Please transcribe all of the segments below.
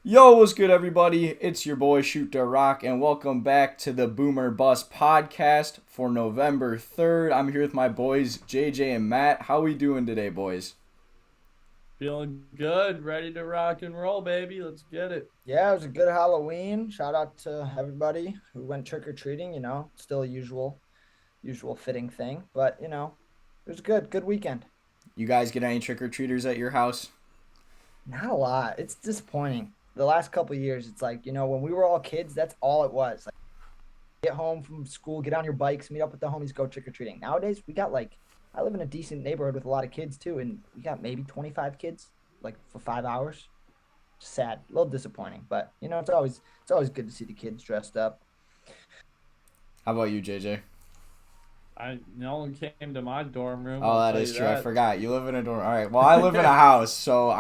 Yo, what's good, everybody? It's your boy Shoot the Rock, and welcome back to the Boomer Bust podcast for November 3rd. I'm here with my boys JJ and Matt. How we doing today, boys? Feeling good, ready to rock and roll, baby. Let's get it. Yeah, it was a good Halloween. Shout out to everybody who went trick or treating. Still a usual fitting thing, but it was good weekend. You guys get any trick-or-treaters at your house? Not a lot. It's disappointing. The last couple of years, it's like when we were all kids, that's all it was. Like get home from school, get on your bikes, meet up with the homies, go trick or treating. Nowadays, we got I live in a decent neighborhood with a lot of kids too, and we got maybe 25 kids like for 5 hours. Sad, a little disappointing, but it's always good to see the kids dressed up. How about you, JJ? No one came to my dorm room. Oh, I'll that tell is you true. I that. forgot. You live in a dorm. All right. Well, I live in a house, so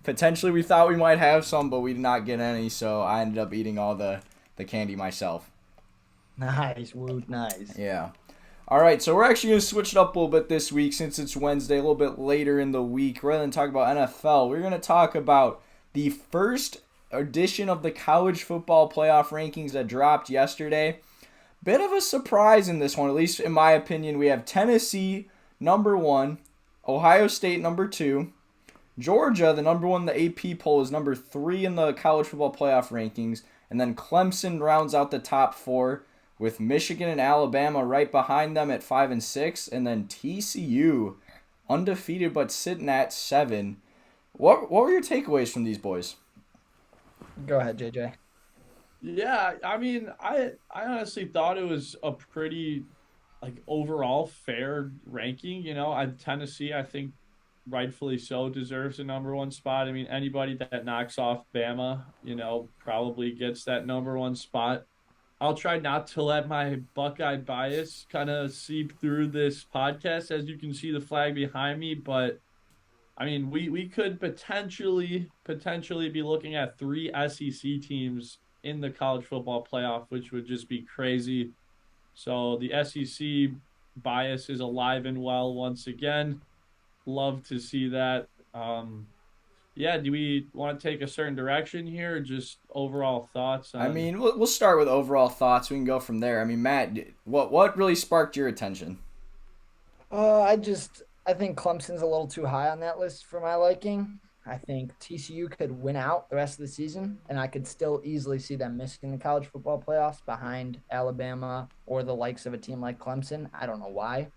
we thought we might have some, but we did not get any, so I ended up eating all the candy myself. Nice, Woot, nice. Yeah. All right, so we're actually going to switch it up a little bit this week since it's Wednesday, a little bit later in the week. Rather than talk about NFL, we're going to talk about the first edition of the college football playoff rankings that dropped yesterday. Bit of a surprise in this one, at least in my opinion. We have Tennessee number 1, Ohio State number 2, Georgia, the number 1 in the AP poll, is number 3 in the college football playoff rankings, and then Clemson rounds out the top 4 with Michigan and Alabama right behind them at 5 and 6, and then TCU undefeated but sitting at 7. What were your takeaways from these boys? Go ahead, JJ. Yeah, I honestly thought it was a pretty overall fair ranking. Tennessee, I think rightfully so, deserves the number one spot. I mean, anybody that knocks off Bama, probably gets that number one spot. I'll try not to let my Buckeye bias kind of seep through this podcast, as you can see the flag behind me. But I mean, we could potentially be looking at three SEC teams in the college football playoff, which would just be crazy. So the SEC bias is alive and well once again. Love to see that. Yeah, do we want to take a certain direction here, or just overall thoughts I on? mean, we'll start with overall thoughts. We can go from there. I mean, Matt, what really sparked your attention? I think Clemson's a little too high on that list for my liking. I think TCU could win out the rest of the season, and I could still easily see them missing the college football playoffs behind Alabama or the likes of a team like Clemson. I don't know why.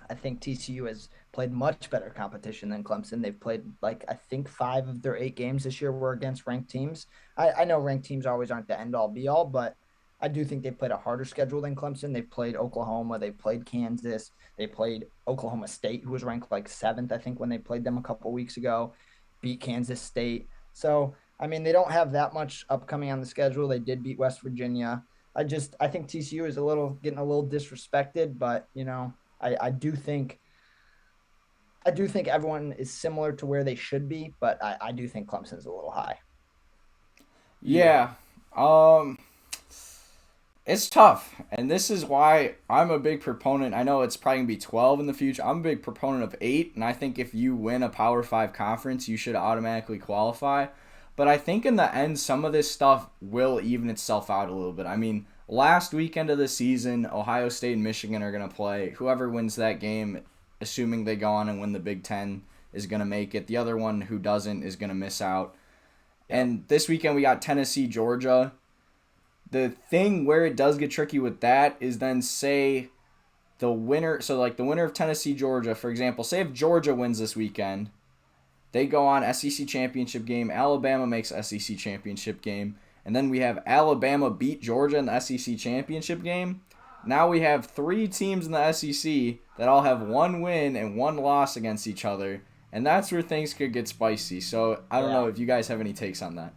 I think TCU has played much better competition than Clemson. They've played I think 5 of their 8 games this year were against ranked teams. I know ranked teams always aren't the end all be all, but I do think they've played a harder schedule than Clemson. They've played Oklahoma, they've played Kansas, they played Oklahoma State, who was ranked like 7th, I think, when they played them a couple weeks ago, beat Kansas State. So I mean, they don't have that much upcoming on the schedule. They did beat West Virginia. I think TCU is getting a little disrespected, but I do think everyone is similar to where they should be, but I do think Clemson's a little high. Yeah. Yeah. Um, it's tough, and this is why I'm a big proponent. I know it's probably gonna be 12 in the future. I'm a big proponent of 8, and I think if you win a Power 5 conference, you should automatically qualify. But I think in the end, some of this stuff will even itself out a little bit. I mean, last weekend of the season, Ohio State and Michigan are gonna play. Whoever wins that game, assuming they go on and win the Big Ten, is gonna make it. The other one who doesn't is gonna miss out. Yep. And this weekend we got Tennessee, Georgia. The thing where it does get tricky with that is then say the winner, so like the winner of Tennessee, Georgia, for example, say if Georgia wins this weekend, they go on SEC championship game, Alabama makes SEC championship game, and then we have Alabama beat Georgia in the SEC championship game. Now we have 3 teams in the SEC that all have 1 win and 1 loss against each other, and that's where things could get spicy. So I don't know Yeah. if you guys have any takes on that.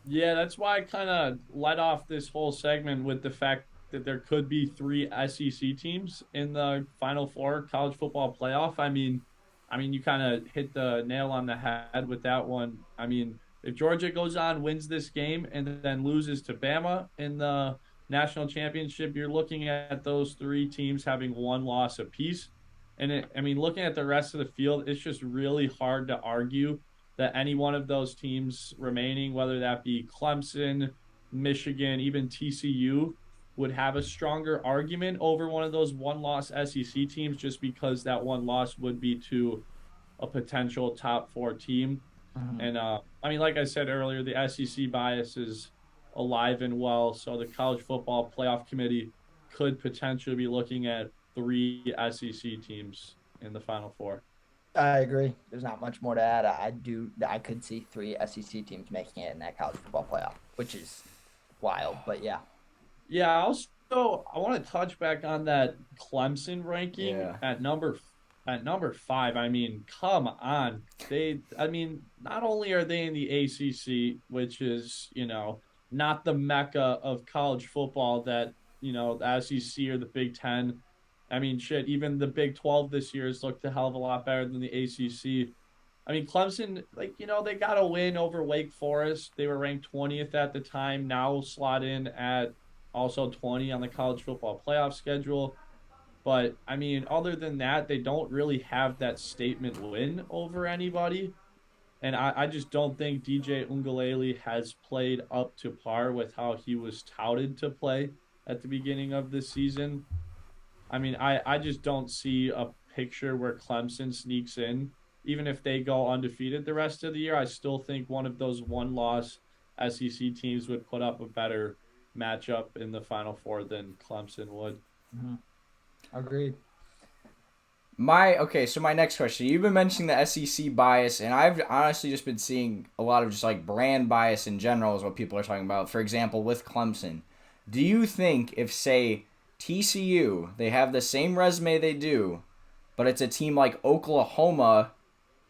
Yeah, that's why I kind of led off this whole segment with the fact that there could be three SEC teams in the Final Four college football playoff. I mean, you kind of hit the nail on the head with that one. I mean, if Georgia goes on, wins this game, and then loses to Bama in the national championship, you're looking at those three teams having one loss apiece. And looking at the rest of the field, it's just really hard to argue that any one of those teams remaining, whether that be Clemson, Michigan, even TCU, would have a stronger argument over one of those one-loss SEC teams just because that one loss would be to a potential top four team. Mhm. And I mean, like I said earlier, the SEC bias is alive and well. So the college football playoff committee could potentially be looking at three SEC teams in the Final Four. I agree. There's not much more to add. I could see three SEC teams making it in that college football playoff, which is wild. But yeah, Yeah, also I want to touch back on that Clemson ranking Yeah. at number 5. I mean, come on. I mean, not only are they in the ACC, which is, not the mecca of college football that, the SEC or the Big 10. I mean, shit, even the Big 12 this year has looked a hell of a lot better than the ACC. I mean, Clemson, like, they got a win over Wake Forest. They were ranked 20th at the time, now slot in at also 20 on the college football playoff schedule. But I mean, other than that, they don't really have that statement win over anybody. And I just don't think DJ Ungalele has played up to par with how he was touted to play at the beginning of this season. I mean, I just don't see a picture where Clemson sneaks in. Even if they go undefeated the rest of the year, I still think one of those one loss SEC teams would put up a better matchup in the Final Four than Clemson would. mm-hmm. Agreed. So my next question. You've been mentioning the SEC bias, and I've honestly just been seeing a lot of just like brand bias in general is what people are talking about. For example, with Clemson. Do you think if, say, TCU, they have the same resume they do, but it's a team like Oklahoma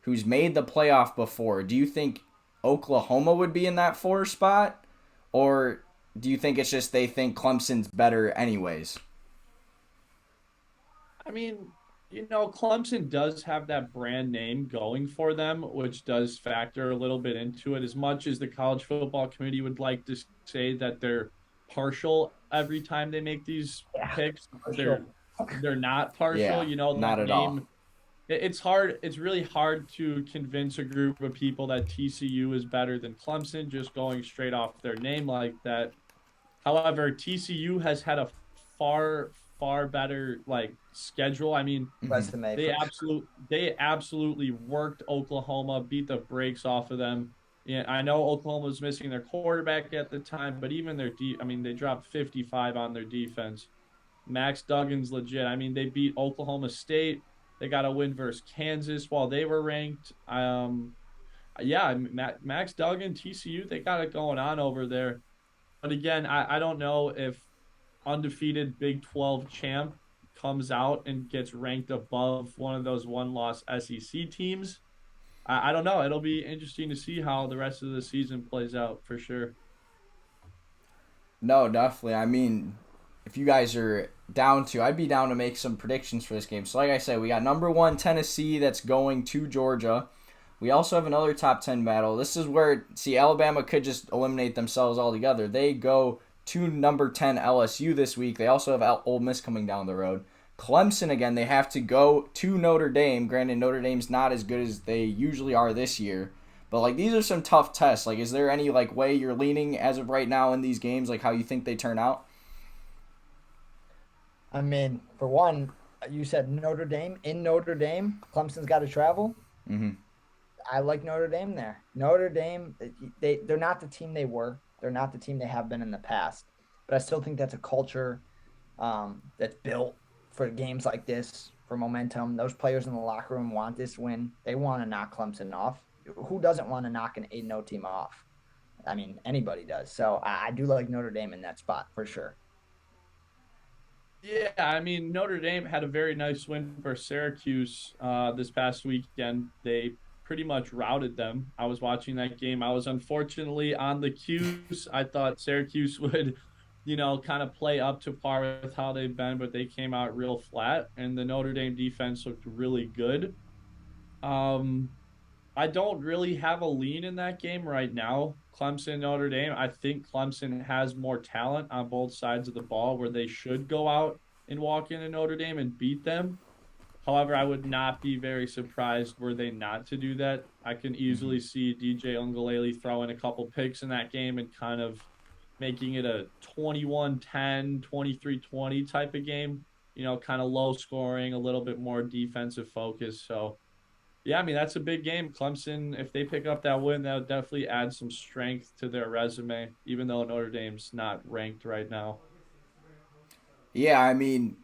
who's made the playoff before, do you think Oklahoma would be in that 4 spot? Or do you think it's just they think Clemson's better anyways? I mean, Clemson does have that brand name going for them, which does factor a little bit into it. As much as the college football committee would like to say that they're partial every time they make these Yeah, picks, for they're sure. they're not partial. Yeah, That not at all. name. It's hard. It's really hard to convince a group of people that TCU is better than Clemson just going straight off their name like that. However, TCU has had a far, far better like schedule. I mean, Mhm. Resume they for sure. absolutely worked Oklahoma, beat the brakes off of them. Yeah, I know Oklahoma was missing their quarterback at the time, but even I mean, they dropped 55 on their defense. Max Duggan's legit. I mean, they beat Oklahoma State. They got a win versus Kansas while they were ranked. Yeah, Max Duggan, TCU, they got it going on over there. But again, I don't know if undefeated Big 12 champ comes out and gets ranked above one of those one loss SEC teams. I don't know. It'll be interesting to see how the rest of the season plays out for sure. No, definitely. I mean, if you guys are down to, I'd be down to make some predictions for this game. So, like I said, we got number 1 Tennessee that's going to Georgia. We also have another top 10 battle. This is where, see, Alabama could just eliminate themselves altogether. They go to number 10 LSU this week. They also have Ole Miss coming down the road. Clemson, again, they have to go to Notre Dame. Granted, Notre Dame's not as good as they usually are this year. But, like, these are some tough tests. Like, is there any, like, way you're leaning as of right now in these games, like, how you think they turn out? I mean, for one, you said Notre Dame. In Notre Dame, Clemson's got to travel. Mm-hmm. I like Notre Dame there. Notre Dame, they're not the team they were. They're not the team they have been in the past. But I still think that's a culture that's built for games like this, for momentum. Those players in the locker room want this win. They want to knock Clemson off. Who doesn't want to knock an 8-0 team off? I mean, anybody does. So I do like Notre Dame in that spot for sure. Yeah, I mean, Notre Dame had a very nice win for Syracuse this past weekend. They pretty much routed them. I was watching that game. I was unfortunately on the cues. I thought Syracuse would, kind of play up to par with how they've been, but they came out real flat, and the Notre Dame defense looked really good. Um, I don't really have a lean in that game right now. Clemson, Notre Dame. I think Clemson has more talent on both sides of the ball where they should go out and walk into Notre Dame and beat them. However, I would not be very surprised were they not to do that. I can Hmm. easily see DJ Ungalele throwing a couple picks in that game and kind of making it a 21-10, 23-20 type of game. Kind of low scoring, a little bit more defensive focus. So, yeah, I mean, that's a big game. Clemson, if they pick up that win, that would definitely add some strength to their resume, even though Notre Dame's not ranked right now. Yeah, I mean,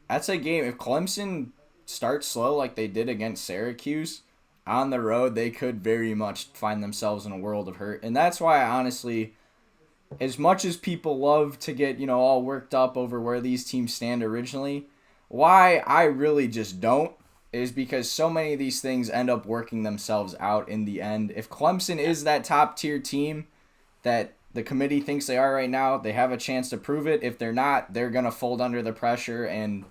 that's a game. If Clemson starts slow like they did against Syracuse on the road, they could very much find themselves in a world of hurt. And that's why, honestly, as much as people love to get, all worked up over where these teams stand originally, why I really just don't is because so many of these things end up working themselves out in the end. If Clemson is that top tier team that the committee thinks they are right now, they have a chance to prove it. If they're not, they're going to fold under the pressure, and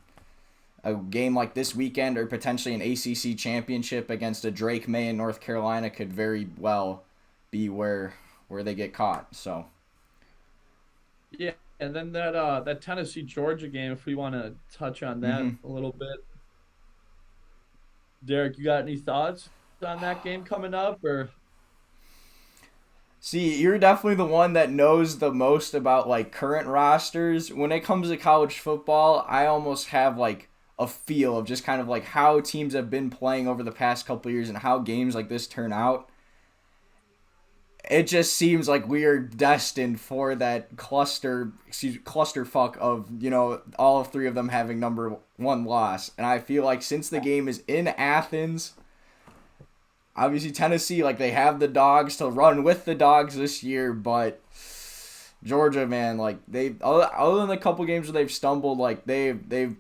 a game like this weekend or potentially an ACC championship against a Drake May in North Carolina could very well be where they get caught. So, Yeah, and then that Tennessee Georgia game, if we want to touch on that mhm. a little bit. Derek, you got any thoughts on that game coming up or See, you're definitely the one that knows the most about like current rosters. When it comes to college football, I almost have like a feel of just kind of like how teams have been playing over the past couple years and how games like this turn out. It just seems like we are destined for that clusterfuck of all three of them having number one loss, and I feel like since the game is in Athens, obviously Tennessee, like, they have the dogs to run with the dogs this year, but Georgia, man, like, they other than the couple games where they've stumbled, like, they've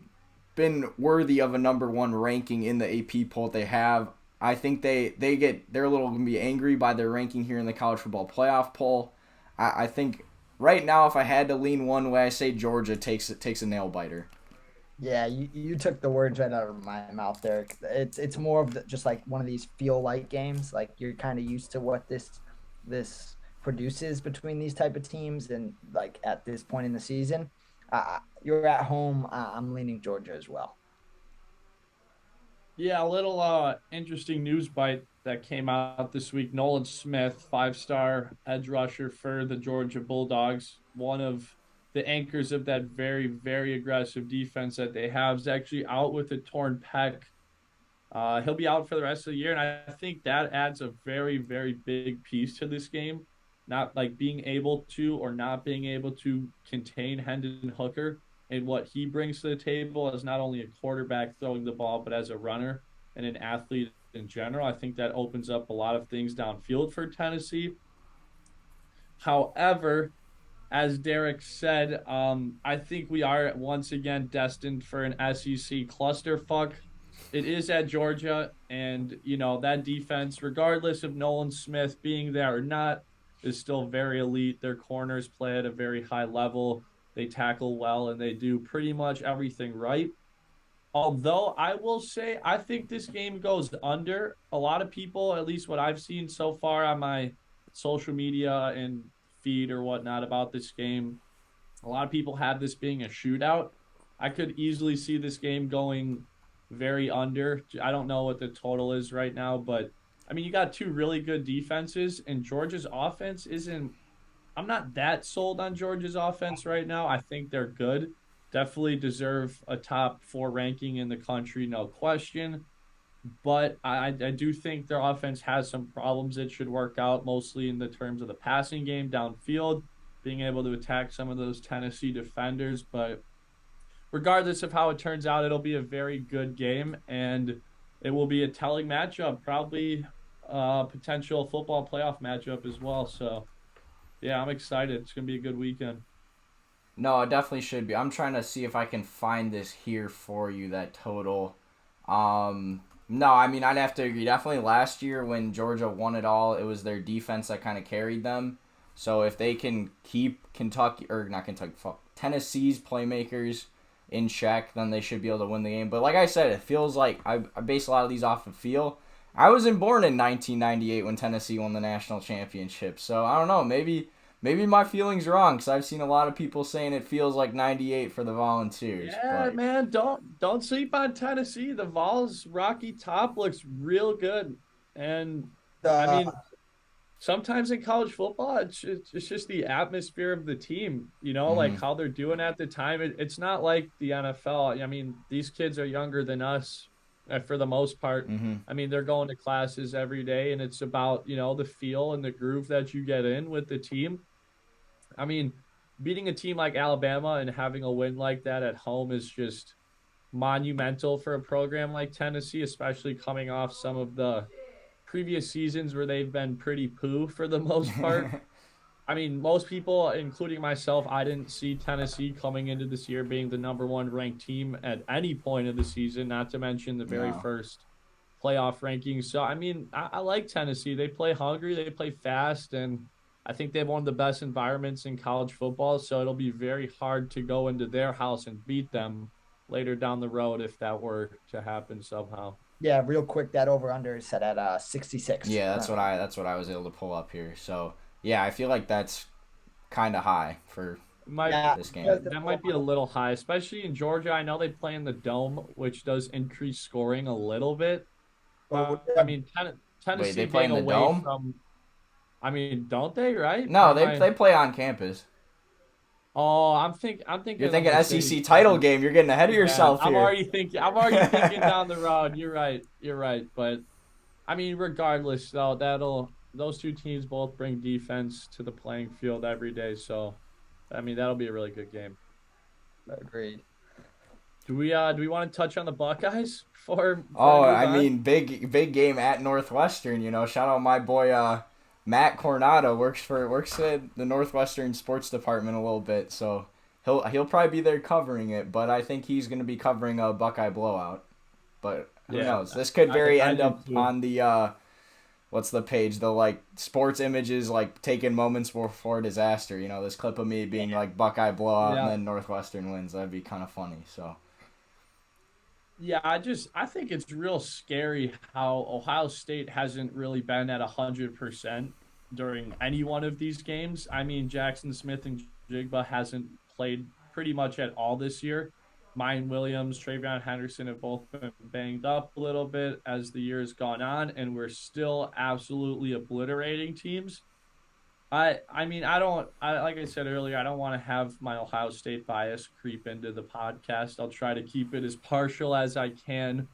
been worthy of a number one ranking in the AP poll they have. I think they're a little gonna be angry by their ranking here in the college football playoff poll. I think right now, if I had to lean one way, I say Georgia takes a nail biter. Yeah, you took the words right out of my mouth, Derek. It's more of just like one of these feel like games. Like you're kind of used to what this produces between these type of teams, and like at this point in the season, you're at home. I'm leaning Georgia as well. yeah, a little interesting news bite that came out this week. Nolan Smith, five-star edge rusher for the Georgia Bulldogs, one of the anchors of that very, very aggressive defense that they have, is actually out with a torn pec. He'll be out for the rest of the year, and I think that adds a very, very big piece to this game. Not like being able to or not being able to contain Hendon Hooker and what he brings to the table as not only a quarterback throwing the ball, but as a runner and an athlete in general. I think that opens up a lot of things downfield for Tennessee. However, as Derek said, I think we are once again destined for an SEC clusterfuck. It is at Georgia, and that defense, regardless of Nolan Smith being there or not, is still very elite. Their corners play at a very high level. They tackle well, and they do pretty much everything right. Although I will say, I think this game goes under. A lot of people, at least what I've seen so far on my social media and feed or whatnot about this game, a lot of people have this being a shootout. I could easily see this game going very under. I don't know what the total is right now, but I mean, you got two really good defenses, and Georgia's offense isn't. I'm not that sold on Georgia's offense right now. I think they're good. Definitely deserve a top four ranking in the country, no question. But I do think their offense has some problems that should work out, mostly in the terms of the passing game downfield, being able to attack some of those Tennessee defenders. But regardless of how it turns out, it'll be a very good game, and it will be a telling matchup, probably a potential football playoff matchup as well. So, yeah, I'm excited. It's going to be a good weekend. No, it definitely should be. I'm trying to see if I can find this here for you, that total. No, I mean, I'd have to agree. Definitely last year when Georgia won it all, it was their defense that kind of carried them. So if they can keep Kentucky, or not Kentucky, Tennessee's playmakers in check, then they should be able to win the game. But like I said, it feels like I base a lot of these off of feel. I wasn't born in 1998 when Tennessee won the national championship. So I don't know, maybe my feelings wrong because I've seen a lot of people saying it feels like 98 for the Volunteers. Yeah, But man, don't sleep on Tennessee. The Vols' rocky top looks real good, and I mean, sometimes in college football, it's just the atmosphere of the team, like how they're doing at the time. It's not like the NFL. I mean, these kids are younger than us for the most part. I mean, they're going to classes every day, and it's about, the feel and the groove that you get in with the team. I mean, beating a team like Alabama and having a win like that at home is just monumental for a program like Tennessee, especially coming off some of the previous seasons where they've been pretty poo for the most part. I mean, most people, including myself, I didn't see Tennessee coming into this year being the number one ranked team at any point of the season, not to mention the very No. first playoff rankings. So, I mean, I like Tennessee. They play hungry, they play fast, and I think they have one of the best environments in college football. So it'll be very hard to go into their house and beat them later down the road if that were to happen somehow. Yeah, real quick, that over under is set at 66. Yeah, that's what I was able to pull up here. So yeah, I feel like that's kind of high for Might Yeah, this game. that might be a little high, especially in Georgia. I know they play in the dome, which does increase scoring a little bit. But I mean, Wait, Tennessee they play being in the away dome? from. I mean, don't they? Right? Or No, am they I? play on campus. Oh, I'm You're thinking of thinking the SEC city. title game. You're getting ahead of Yeah, yourself here. I'm already thinking down the road. You're right. You're right. But I mean, regardless, though, those two teams both bring defense to the playing field every day. So, I mean, that'll be a really good game. agreed. Do we want to touch on the Buckeyes before Oh, we move I on? mean, big game at Northwestern. Shout out my boy Matt Coronado works at the Northwestern sports department a little bit, so he'll probably be there covering it. But I think he's going to be covering a Buckeye blowout. But who Yeah, knows? This could very I end do up too. on the what's the page? The like sports images like taking moments before disaster. This clip of me being like Buckeye blowout and Yeah, then Northwestern wins. That'd be kind of funny. So yeah. I think it's real scary how Ohio State hasn't really been at 100% during any one of these games. I mean, Jackson Smith and Jigba hasn't played pretty much at all this year. Mine Williams, Travion Henderson have both been banged up a little bit as the year has gone on, and we're still absolutely obliterating teams. I mean, I like I said earlier, I don't want to have my Ohio State bias creep into the podcast. I'll try to keep it as partial as I can.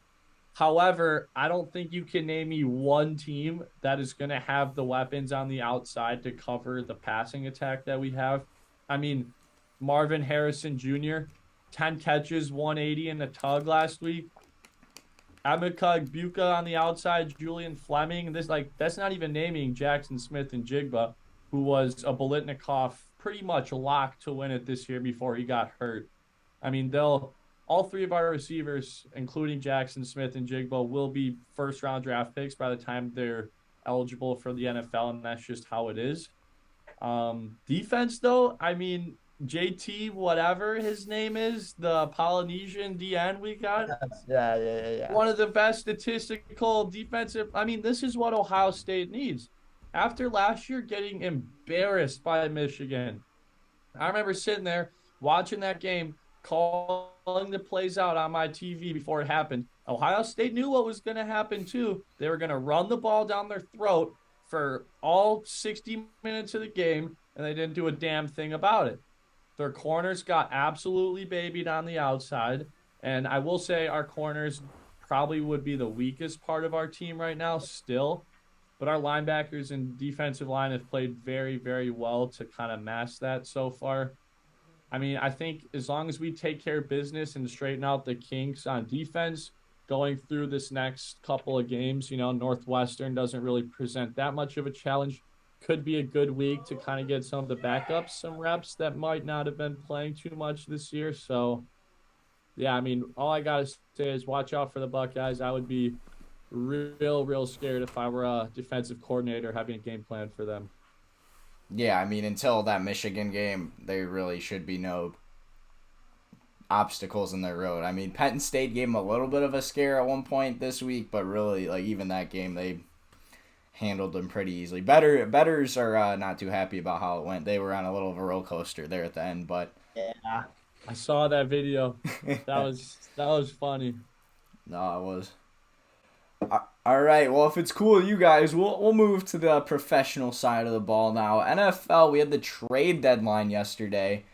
However, I don't think you can name me one team that is going to have the weapons on the outside to cover the passing attack that we have. I mean, Marvin Harrison Jr., 10 catches, 180 in the tug last week. Emeka Buka on the outside, Julian Fleming. That's not even naming Jackson Smith and Jigba, who was a Bolitnikoff pretty much locked to win it this year before he got hurt. I mean, they'll all three of our receivers, including Jackson Smith and Jigba, will be first round draft picks by the time they're eligible for the NFL, and that's just how it is. Defense, though, I mean, JT, whatever his name is, the Polynesian DN we got, Yeah. one of the best statistical defensive. I mean, this is what Ohio State needs. After last year getting embarrassed by Michigan, I remember sitting there watching that game, calling the plays out on my TV before it happened. Ohio State knew what was going to happen too. They were going to run the ball down their throat for all 60 minutes of the game, and they didn't do a damn thing about it. Their corners got absolutely babied on the outside. And I will say our corners probably would be the weakest part of our team right now still. But our linebackers and defensive line have played very, very well to kind of mask that so far. I mean, I think as long as we take care of business and straighten out the kinks on defense going through this next couple of games, Northwestern doesn't really present that much of a challenge. Could be a good week to kind of get some of the backups some reps that might not have been playing too much this year. So, yeah, I mean, all I got to say is watch out for the Buckeyes. I would be real scared if I were a defensive coordinator having a game plan for them. yeah, I mean, until that Michigan game, there really should be no obstacles in their road. I mean, Penn State gave them a little bit of a scare at one point this week, but really, like even that game, they handled them pretty easily. Betters are not too happy about how it went. They were on a little of a roller coaster there at the end, but Yeah. I saw that video. That was funny. no, it was. All All right. Well, if it's cool with you guys, we'll move to the professional side of the ball now. NFL, we had the trade deadline yesterday,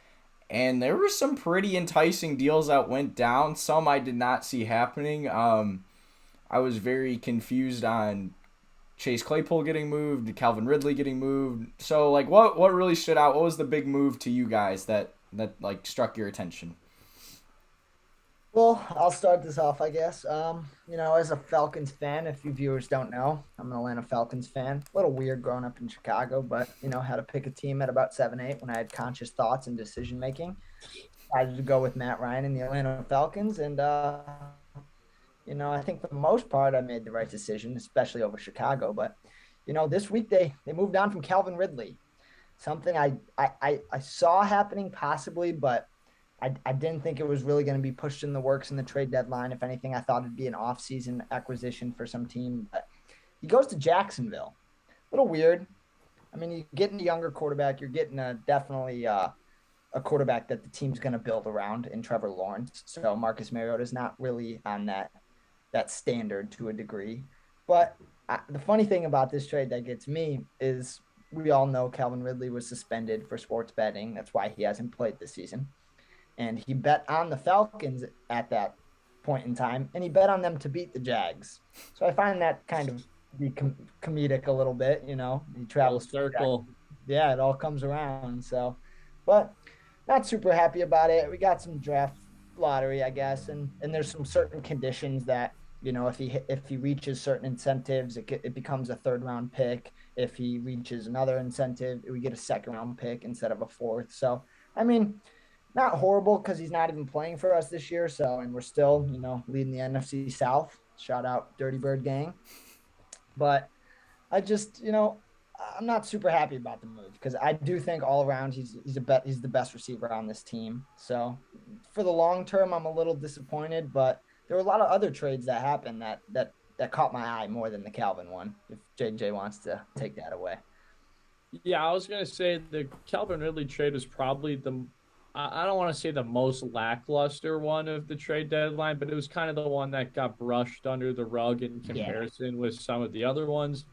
and there were some pretty enticing deals that went down. Some I did not see happening. I was very confused on Chase Claypool getting moved, Calvin Ridley getting moved. So, like, what really stood out? What was the big move to you guys that like struck your attention? Well, I'll start this off, I guess. As a Falcons fan, if you viewers don't know, I'm an Atlanta Falcons fan. A little weird growing up in Chicago, but had to pick a team at about 7, 8 when I had conscious thoughts and decision making. I decided to go with Matt Ryan and the Atlanta Falcons, and I think for the most part, I made the right decision, especially over Chicago. But this week they moved on from Calvin Ridley, something I saw happening possibly, but I didn't think it was really going to be pushed in the works in the trade deadline. If anything, I thought it'd be an off-season acquisition for some team. But he goes to Jacksonville. A little weird. I mean, you're getting a younger quarterback. You're getting definitely a quarterback that the team's going to build around in Trevor Lawrence. So Marcus Mariota is not really on that standard to a degree. But the funny thing about this trade that gets me is we all know Calvin Ridley was suspended for sports betting. That's why he hasn't played this season. And he bet on the Falcons at that point in time, and he bet on them to beat the Jags. So I find that kind of be comedic a little bit. He travels circle. Yeah, it all comes around. So, but not super happy about it. We got some draft lottery, I guess, and there's some certain conditions that if he reaches certain incentives, it becomes a third round pick. If he reaches another incentive, we get a second round pick instead of a fourth. So, I mean, not horrible because he's not even playing for us this year. So, and we're still, leading the NFC South. Shout out Dirty Bird Gang. But I just, I'm not super happy about the move because I do think all around he's the best receiver on this team. So for the long term, I'm a little disappointed, but there were a lot of other trades that happened that caught my eye more than the Calvin one. If JJ wants to take that away. Yeah, I was gonna say the Calvin Ridley trade was probably I don't want to say the most lackluster one of the trade deadline, but it was kind of the one that got brushed under the rug in comparison with some of the other ones.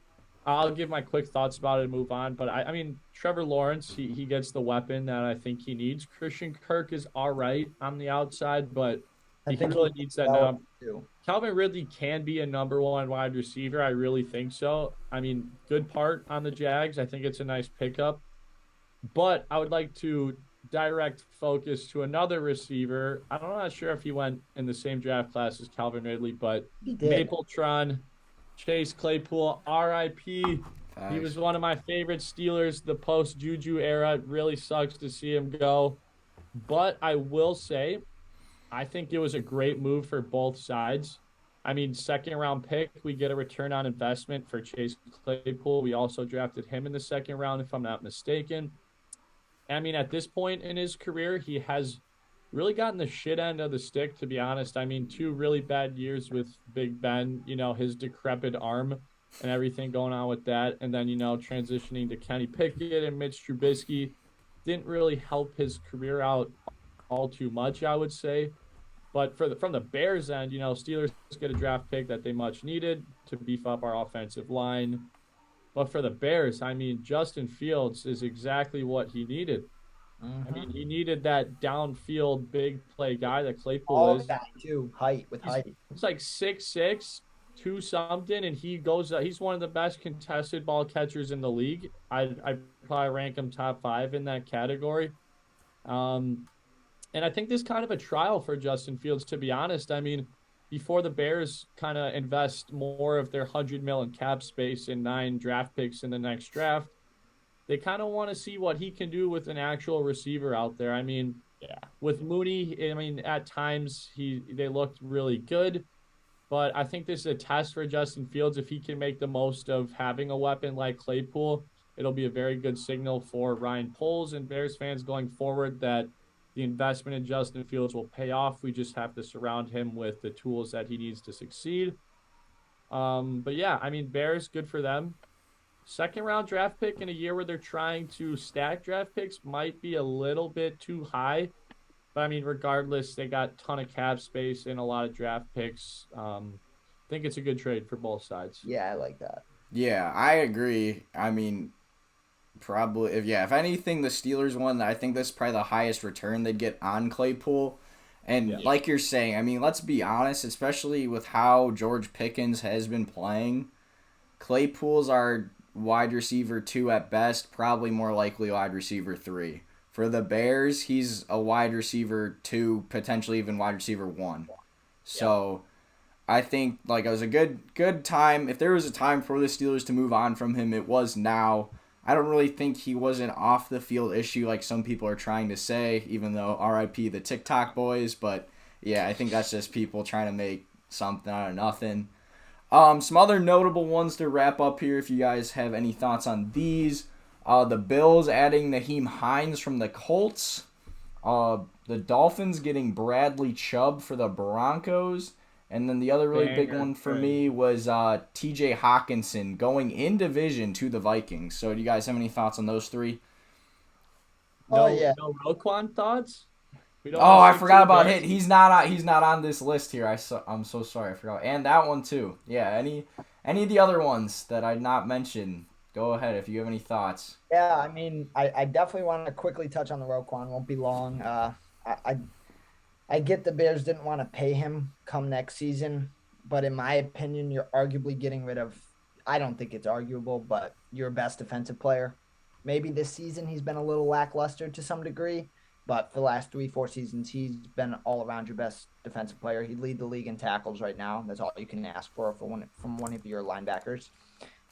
I'll give my quick thoughts about it and move on. But I mean, Trevor Lawrence, he gets the weapon that I think he needs. Christian Kirk is all right on the outside, but he really needs that number. Calvin Ridley can be a number one wide receiver. I really think so. I mean, good part on the Jags. I think it's a nice pickup. But I would like to direct focus to another receiver. I'm not sure if he went in the same draft class as Calvin Ridley, but Mapletron, Chase Claypool, RIP. He was one of my favorite Steelers, the post Juju era. It really sucks to see him go. But I will say, I think it was a great move for both sides. I mean, second round pick, we get a return on investment for Chase Claypool. We also drafted him in the second round, if I'm not mistaken. I mean, at this point in his career, he has really gotten the shit end of the stick, to be honest. I mean, 2 really bad years with Big Ben, his decrepit arm and everything going on with that. And then, transitioning to Kenny Pickett and Mitch Trubisky didn't really help his career out all too much, I would say. But from the Bears end, Steelers get a draft pick that they much needed to beef up our offensive line. But for the Bears, I mean, Justin Fields is exactly what he needed. I mean, he needed that downfield big play guy that Claypool is. That too, height. It's like 6'6", 2 something, and he goes. He's one of the best contested ball catchers in the league. I probably rank him top 5 in that category. And I think this is kind of a trial for Justin Fields, to be honest. I mean, before the Bears kind of invest more of their $100 million cap space in 9 draft picks in the next draft, they kind of want to see what he can do with an actual receiver out there. I mean, with Mooney, I mean, at times they looked really good, but I think this is a test for Justin Fields. If he can make the most of having a weapon like Claypool, it'll be a very good signal for Ryan Poles and Bears fans going forward that the investment in Justin Fields will pay off. We just have to surround him with the tools that he needs to succeed. But yeah, I mean, Bears, good for them. Second round draft pick in a year where they're trying to stack draft picks might be a little bit too high. But I mean, regardless, they got a ton of cap space and a lot of draft picks. think it's a good trade for both sides. Yeah, I like that. Yeah, I agree. I mean, probably if anything, the Steelers won. I think that's probably the highest return they'd get on Claypool. And Yeah. like you're saying, I mean, let's be honest, especially with how George Pickens has been playing, Claypool's our wide receiver 2 at best, probably more likely wide receiver 3. For the Bears, he's a wide receiver 2, potentially even wide receiver 1. So I think like it was a good time. If there was a time for the Steelers to move on from him, it was now. I don't really think he was an off the field issue like some people are trying to say, even though RIP the TikTok boys, but yeah, I think that's just people trying to make something out of nothing. Some other notable ones to wrap up here if you guys have any thoughts on these. The Bills adding Naheem Hines from the Colts. The Dolphins getting Bradley Chubb for the Broncos. And then the other really big one for me was TJ Hawkinson going in division to the Vikings. So do you guys have any thoughts on those three? Yeah. No Roquan thoughts? Oh, I forgot about it. He's not on this list here. I'm so sorry. I forgot. And that one too. Yeah, any of the other ones that I not mentioned, go ahead if you have any thoughts. Yeah, I mean, I definitely want to quickly touch on the Roquan. Won't be long. I get the Bears didn't want to pay him come next season, but in my opinion, you're arguably getting rid of. I don't think it's arguable, but your best defensive player. Maybe this season he's been a little lackluster to some degree, but for the last 3, 4 seasons, he's been all around your best defensive player. He'd lead the league in tackles right now. That's all you can ask for from one of your linebackers.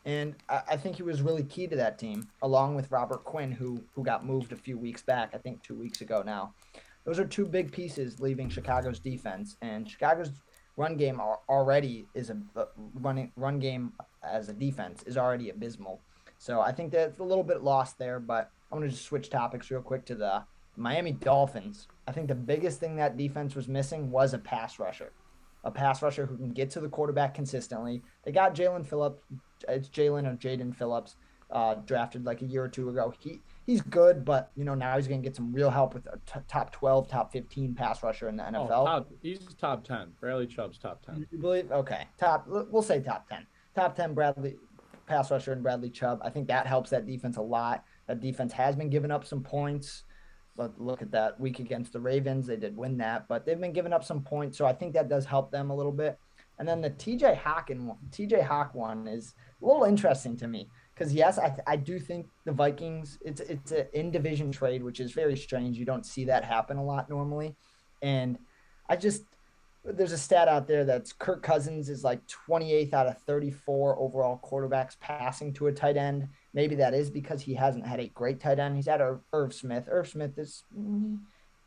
And I think he was really key to that team, along with Robert Quinn, who got moved a few weeks back, I think 2 weeks ago now. Those are two big pieces leaving Chicago's defense, and Chicago's run game already is run game as a defense is already abysmal. So I think that's a little bit lost there, but I'm going to just switch topics real quick to the Miami Dolphins. I think the biggest thing that defense was missing was a pass rusher. A pass rusher who can get to the quarterback consistently. They got Jalen Phillips. It's Jalen or Jaden Phillips, drafted like a year or two ago. He's good, but now he's going to get some real help with a top 12, top 15 pass rusher in the NFL. He's top 10. Bradley Chubb's top 10. You believe? Okay, we'll say top 10. Top 10 Bradley pass rusher and Bradley Chubb. I think that helps that defense a lot. That defense has been giving up some points. Look at that week against the Ravens. They did win that, but they've been giving up some points. So I think that does help them a little bit. And then the TJ Hawk one is a little interesting to me because, yes, I do think the Vikings, it's an in-division trade, which is very strange. You don't see that happen a lot normally. And there's a stat out there that's Kirk Cousins is like 28th out of 34 overall quarterbacks passing to a tight end. Maybe that is because he hasn't had a great tight end. He's had Irv Smith. Irv Smith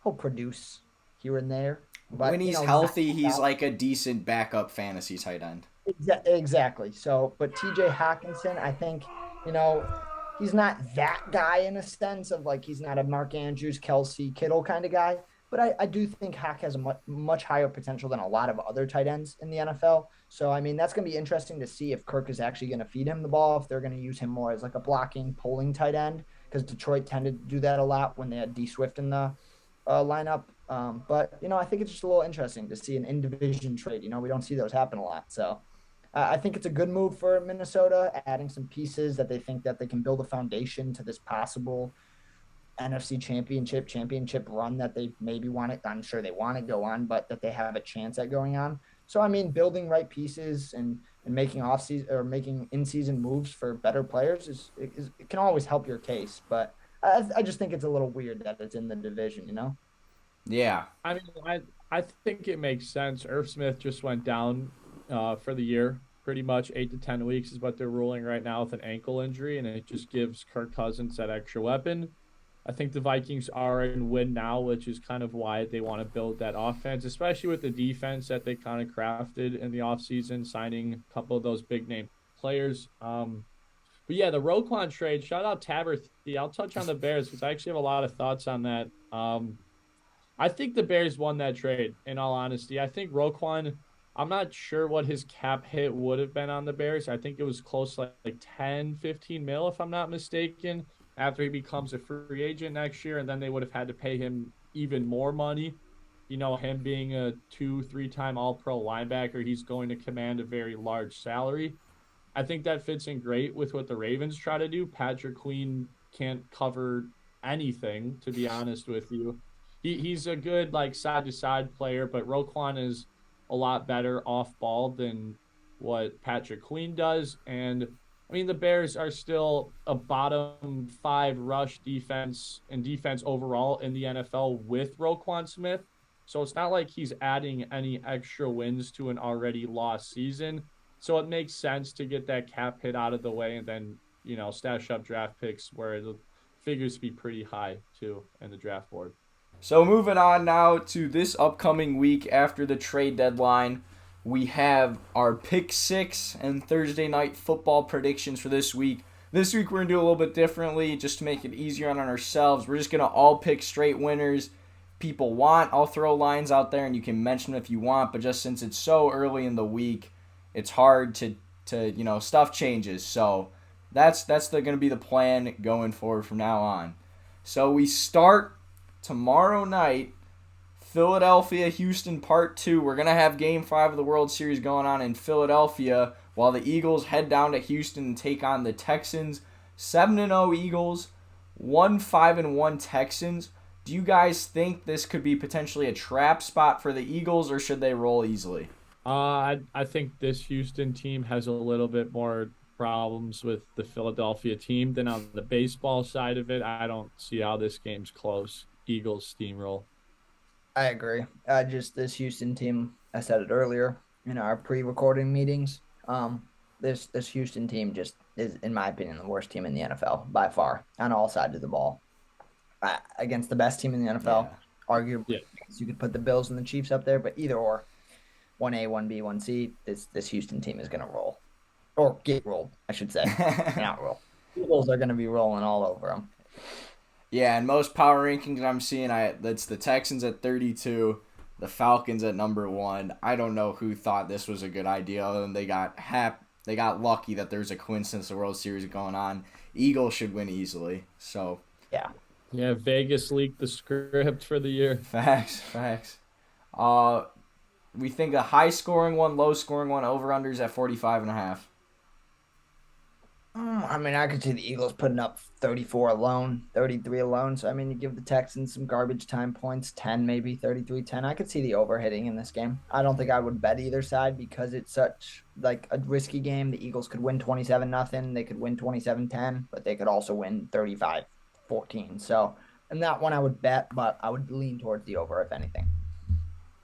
he'll produce here and there. But when he's healthy, he's like a decent backup fantasy tight end. Exactly. So, but TJ Hawkinson, I think, he's not that guy in a sense of like he's not a Mark Andrews, Kelsey, Kittle kind of guy. But I do think Hawk has a much higher potential than a lot of other tight ends in the NFL. So, I mean, that's going to be interesting to see if Kirk is actually going to feed him the ball, if they're going to use him more as like a blocking, pulling tight end, because Detroit tended to do that a lot when they had D Swift in the lineup. But, I think it's just a little interesting to see an in-division trade. We don't see those happen a lot. So I think it's a good move for Minnesota, adding some pieces that they think that they can build a foundation to this possible NFC championship run that they maybe want it. I'm sure they want to go on, but that they have a chance at going on. So, I mean, building right pieces and making off-season or making in-season moves for better players it can always help your case. But I just think it's a little weird that it's in the division, Yeah. I mean, I think it makes sense. Irv Smith just went down for the year. Pretty much 8 to 10 weeks is what they're ruling right now with an ankle injury, and it just gives Kirk Cousins that extra weapon. I think the Vikings are in win now, which is kind of why they want to build that offense, especially with the defense that they kind of crafted in the offseason, signing a couple of those big-name players. But, yeah, the Roquan trade, shout out Taberthy. I'll touch on the Bears because I actually have a lot of thoughts on that. I think the Bears won that trade, in all honesty. I think Roquan, I'm not sure what his cap hit would have been on the Bears. I think it was close to like 10, 15 mil, if I'm not mistaken, after he becomes a free agent next year, and then they would have had to pay him even more money. him being a 2, 3 time All-Pro linebacker, he's going to command a very large salary. I think that fits in great with what the Ravens try to do. Patrick Queen can't cover anything, to be honest with you. He's a good like side to side player, but Roquan is a lot better off ball than what Patrick Queen does. And I mean the Bears are still a bottom 5 rush defense and defense overall in the NFL with Roquan Smith. So it's not like he's adding any extra wins to an already lost season. So it makes sense to get that cap hit out of the way and then, stash up draft picks where the figures be pretty high too in the draft board. So moving on now to this upcoming week after the trade deadline, we have our pick six and Thursday night football predictions for this week. This week we're going to do a little bit differently just to make it easier on ourselves. We're just going to all pick straight winners people want. I'll throw lines out there and you can mention them if you want, but just since it's so early in the week, it's hard to stuff changes. So that's going to be the plan going forward from now on. So we start tomorrow night, Philadelphia, Houston, Part 2. We're going to have Game 5 of the World Series going on in Philadelphia while the Eagles head down to Houston and take on the Texans. 7-0 Eagles, 1-5-1 Texans. Do you guys think this could be potentially a trap spot for the Eagles, or should they roll easily? I think this Houston team has a little bit more problems with the Philadelphia team than on the baseball side of it. I don't see how this game's close. Eagles steamroll. I agree. Just this Houston team, I said it earlier in our pre-recording meetings. This Houston team just is, in my opinion, the worst team in the NFL by far on all sides of the ball. Against the best team in the NFL, arguably, you could put the Bills and the Chiefs up there, but either or, 1A, 1B, 1C, this Houston team is going to roll. Or get rolled, I should say. Not roll. Eagles are going to be rolling all over them. Yeah, and most power rankings I'm seeing, that's the Texans at 32, the Falcons at number 1. I don't know who thought this was a good idea, other than they got lucky that there's a coincidence the World Series going on. Eagles should win easily. So yeah, Vegas leaked the script for the year. Facts. We think a high-scoring one, low-scoring one, over-unders at 45.5. I mean, I could see the Eagles putting up 34 alone, 33 alone. So, I mean, you give the Texans some garbage time points, 10 maybe, 33-10. I could see the over hitting in this game. I don't think I would bet either side because it's such like a risky game. The Eagles could win 27-0. They could win 27-10, but they could also win 35-14. So, in that one I would bet, but I would lean towards the over if anything.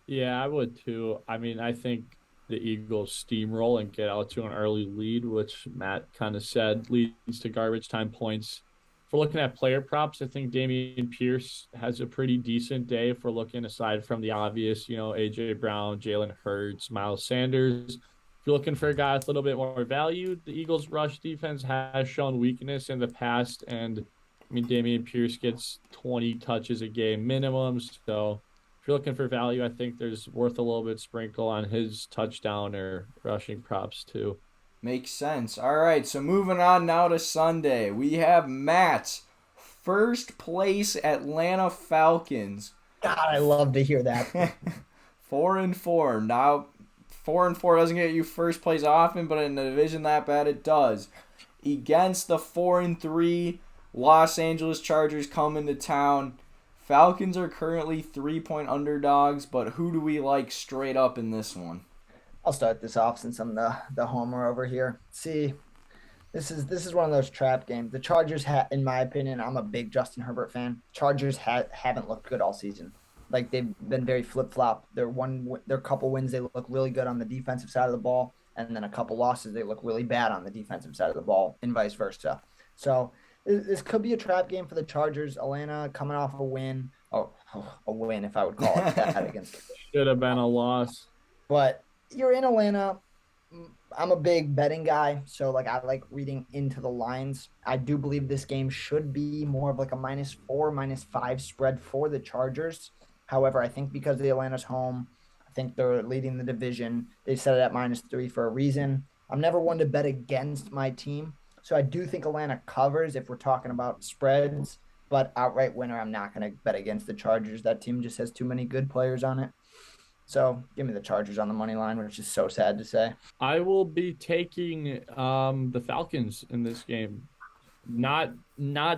Yeah, I would too. I mean, I think the Eagles steamroll and get out to an early lead, which Matt kind of said leads to garbage time points. If we're looking at player props, I think Dameon Pierce has a pretty decent day if we're looking aside from the obvious, A.J. Brown, Jalen Hurts, Miles Sanders. If you're looking for a guy with a little bit more value, the Eagles' rush defense has shown weakness in the past. And, I mean, Dameon Pierce gets 20 touches a game minimum, so if you're looking for value, I think there's worth a little bit sprinkle on his touchdown or rushing props too. Makes sense. All right, so moving on now to Sunday. We have Matt's first place Atlanta Falcons. God, I love to hear that. 4-4. Now, 4-4 doesn't get you first place often, but in a division that bad, it does. Against the 4-3 Los Angeles Chargers coming to town. Falcons are currently 3-point underdogs, but who do we like straight up in this one? I'll start this off since I'm the homer over here. See, this is one of those trap games. The Chargers, in my opinion, I'm a big Justin Herbert fan. Chargers haven't looked good all season. Like they've been very flip-flop. Their couple wins, they look really good on the defensive side of the ball, and then a couple losses, they look really bad on the defensive side of the ball, and vice versa. So this could be a trap game for the Chargers. Atlanta coming off a win. Oh, a win, if I would call it that, against. Should have been a loss. But you're in Atlanta. I'm a big betting guy, so like I like reading into the lines. I do believe this game should be more of like a -4, -5 spread for the Chargers. However, I think because the Atlanta's home, I think they're leading the division. They set it at -3 for a reason. I'm never one to bet against my team. So I do think Atlanta covers if we're talking about spreads. But outright winner, I'm not going to bet against the Chargers. That team just has too many good players on it. So give me the Chargers on the money line, which is so sad to say. I will be taking the Falcons in this game. Not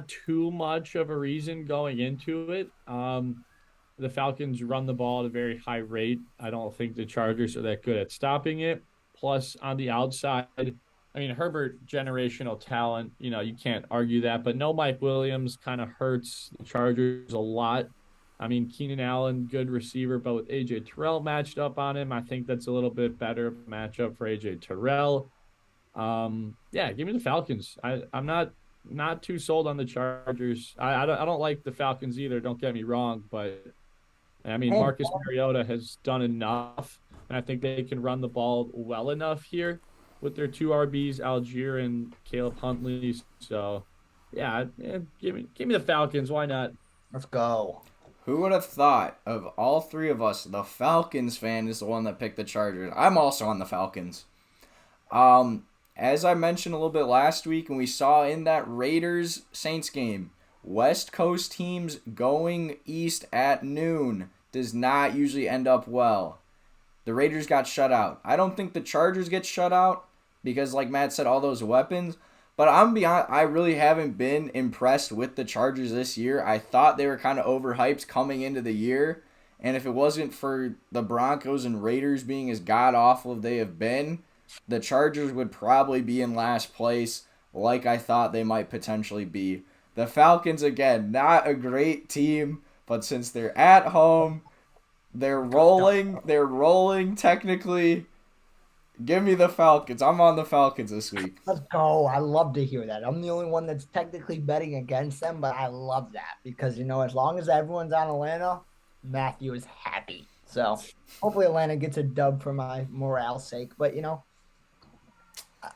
too much of a reason going into it. The Falcons run the ball at a very high rate. I don't think the Chargers are that good at stopping it. Plus, on the outside, I mean, Herbert, generational talent, you can't argue that. But no Mike Williams kind of hurts the Chargers a lot. I mean, Keenan Allen, good receiver, but with AJ Terrell matched up on him, I think that's a little bit better matchup for AJ Terrell. Yeah, give me the Falcons. I'm not too sold on the Chargers. I don't like the Falcons either. Don't get me wrong, but I mean, And Marcus Mariota has done enough, and I think they can run the ball well enough here with their two RBs, Algier and Caleb Huntley. So, yeah, give me the Falcons. Why not? let's go. Who would have thought of all three of us, the Falcons fan is the one that picked the Chargers. I'm also on the Falcons. As I mentioned a little bit last week, and we saw in that Raiders-Saints game, West Coast teams going east at noon does not usually end up well. The Raiders got shut out. I don't think the Chargers get shut out because, like Matt said, all those weapons. But I really haven't been impressed with the Chargers this year. I thought they were kind of overhyped coming into the year. And if it wasn't for the Broncos and Raiders being as god-awful as they have been, the Chargers would probably be in last place like I thought they might potentially be. The Falcons, again, not a great team, but since they're at home, they're rolling technically. Give me the Falcons. I'm on the Falcons this week. Let's go. I love to hear that. I'm the only one that's technically betting against them, but I love that because, as long as everyone's on Atlanta, Matthew is happy. So hopefully Atlanta gets a dub for my morale's sake. But,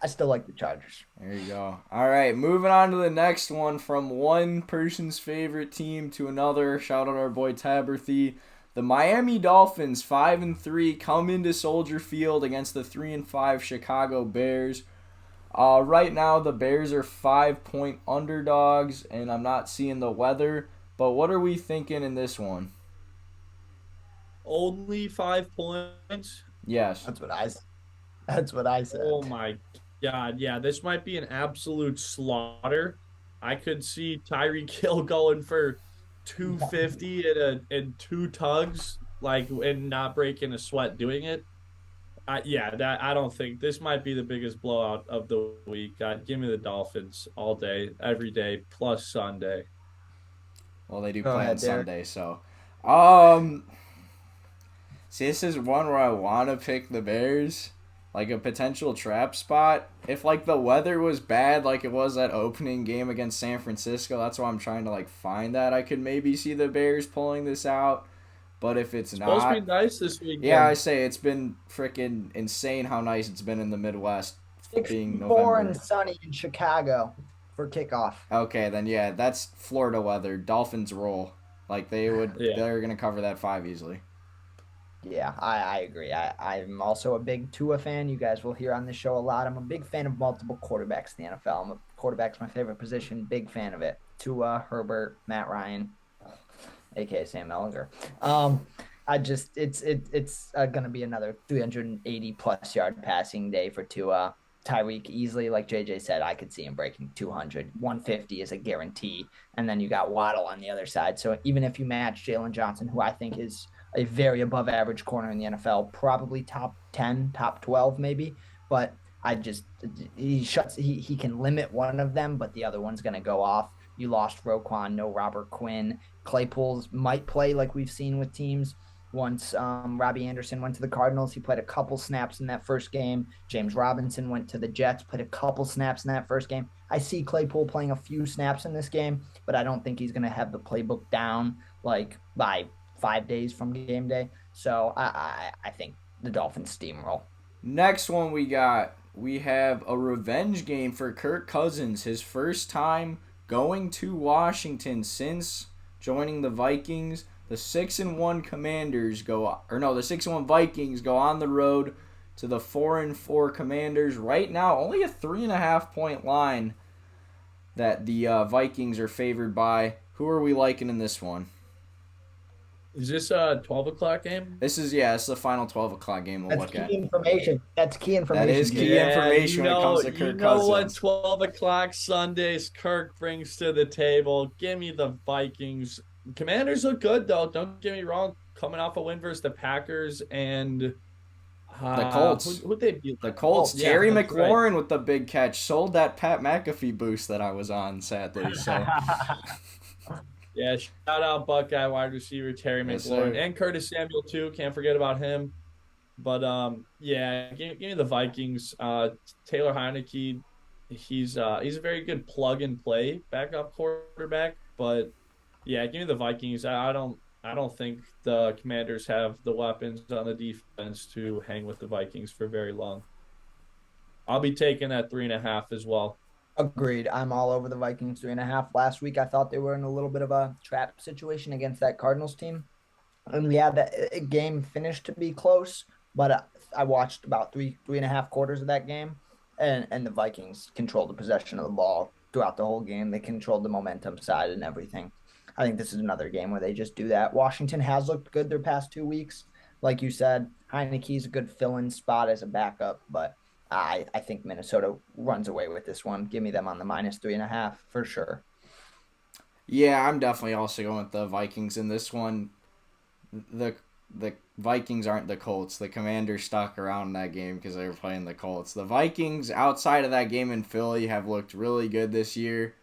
I still like the Chargers. There you go. All right, moving on to the next one from one person's favorite team to another. Shout out our boy Taberthy. The Miami Dolphins, 5-3, come into Soldier Field against the 3-5 Chicago Bears. Right now, the Bears are 5-point underdogs, and I'm not seeing the weather. But what are we thinking in this one? Only 5 points? Yes. That's what I said. Oh, my God. Yeah, this might be an absolute slaughter. I could see Tyreek Hill going for 250 and two tugs, and not breaking a sweat doing it. I don't think this might be the biggest blowout of the week. Give me the Dolphins all day, every day, plus Sunday. Well, they do Go play ahead, on Derek. Sunday, so. See, this is one where I want to pick the Bears, like a potential trap spot. If, the weather was bad like it was that opening game against San Francisco, that's why I'm trying to, find that. I could maybe see the Bears pulling this out. But if it's not... supposed to be nice this weekend. Yeah, I say it's been freaking insane how nice it's been in the Midwest being 64 November. and sunny in Chicago for kickoff. Okay, then yeah, that's Florida weather. Dolphins roll. They're going to cover that 5 easily. Yeah, I agree. I'm also a big Tua fan. You guys will hear on this show a lot. I'm a big fan of multiple quarterbacks in the NFL. Quarterback's my favorite position. Big fan of it. Tua, Herbert, Matt Ryan, aka Sam Ellinger. It's gonna be another 380 plus yard passing day for Tua. Tyreek easily, like JJ said, I could see him breaking 200. 150 is a guarantee. And then you got Waddle on the other side. So even if you match Jalen Johnson, who I think is a very above average corner in the NFL, probably top 10, top 12 maybe, but he can limit one of them, but the other one's going to go off. You lost Roquan, no Robert Quinn. Claypool's might play like we've seen with teams. Once Robbie Anderson went to the Cardinals, he played a couple snaps in that first game. James Robinson went to the Jets, played a couple snaps in that first game. I see Claypool playing a few snaps in this game, but I don't think he's going to have the playbook down by 5 days from game day. So I think the Dolphins steamroll. Next one we have a revenge game for Kirk Cousins. His first time going to Washington since joining the Vikings. The 6-1 the 6-1 Vikings go on the road to the 4-4 Commanders. Right now, only a 3.5 point line that the Vikings are favored by. Who are we liking in this one? Is this a 12 o'clock game? It's the final 12 o'clock game we'll That's look key at. information. That's key That information. is Jake. key information when it comes to You Kirk know what Cousins. 12 o'clock Sundays Kirk brings to the table. Give me the Vikings. Commanders look good, though. Don't get me wrong. Coming off a win versus the Packers and The Colts. Who'd they beat? The Colts. Yeah, Terry that's McLaurin right. with the big catch. Sold that Pat McAfee boost that I was on, sadly. So, Yeah, shout out Buckeye wide receiver Terry yes, McLaurin sir. and Curtis Samuel too. Can't forget about him. But yeah, give me the Vikings. Taylor Heineke, he's a very good plug and play backup quarterback. But yeah, give me the Vikings. I don't think the Commanders have the weapons on the defense to hang with the Vikings for very long. I'll be taking that 3.5 as well. Agreed. I'm all over the Vikings 3.5. Last week, I thought they were in a little bit of a trap situation against that Cardinals team. And yeah, that game finished to be close, but I watched about three and a half quarters of that game, and the Vikings controlled the possession of the ball throughout the whole game. They controlled the momentum side and everything. I think this is another game where they just do that. Washington has looked good their past 2 weeks. Like you said, Heineke's a good fill-in spot as a backup, but I think Minnesota runs away with this one. Give me them on the -3.5 for sure. Yeah, I'm definitely also going with the Vikings in this one. The Vikings aren't the Colts. The Commanders stuck around in that game because they were playing the Colts. The Vikings, outside of that game in Philly, have looked really good this year.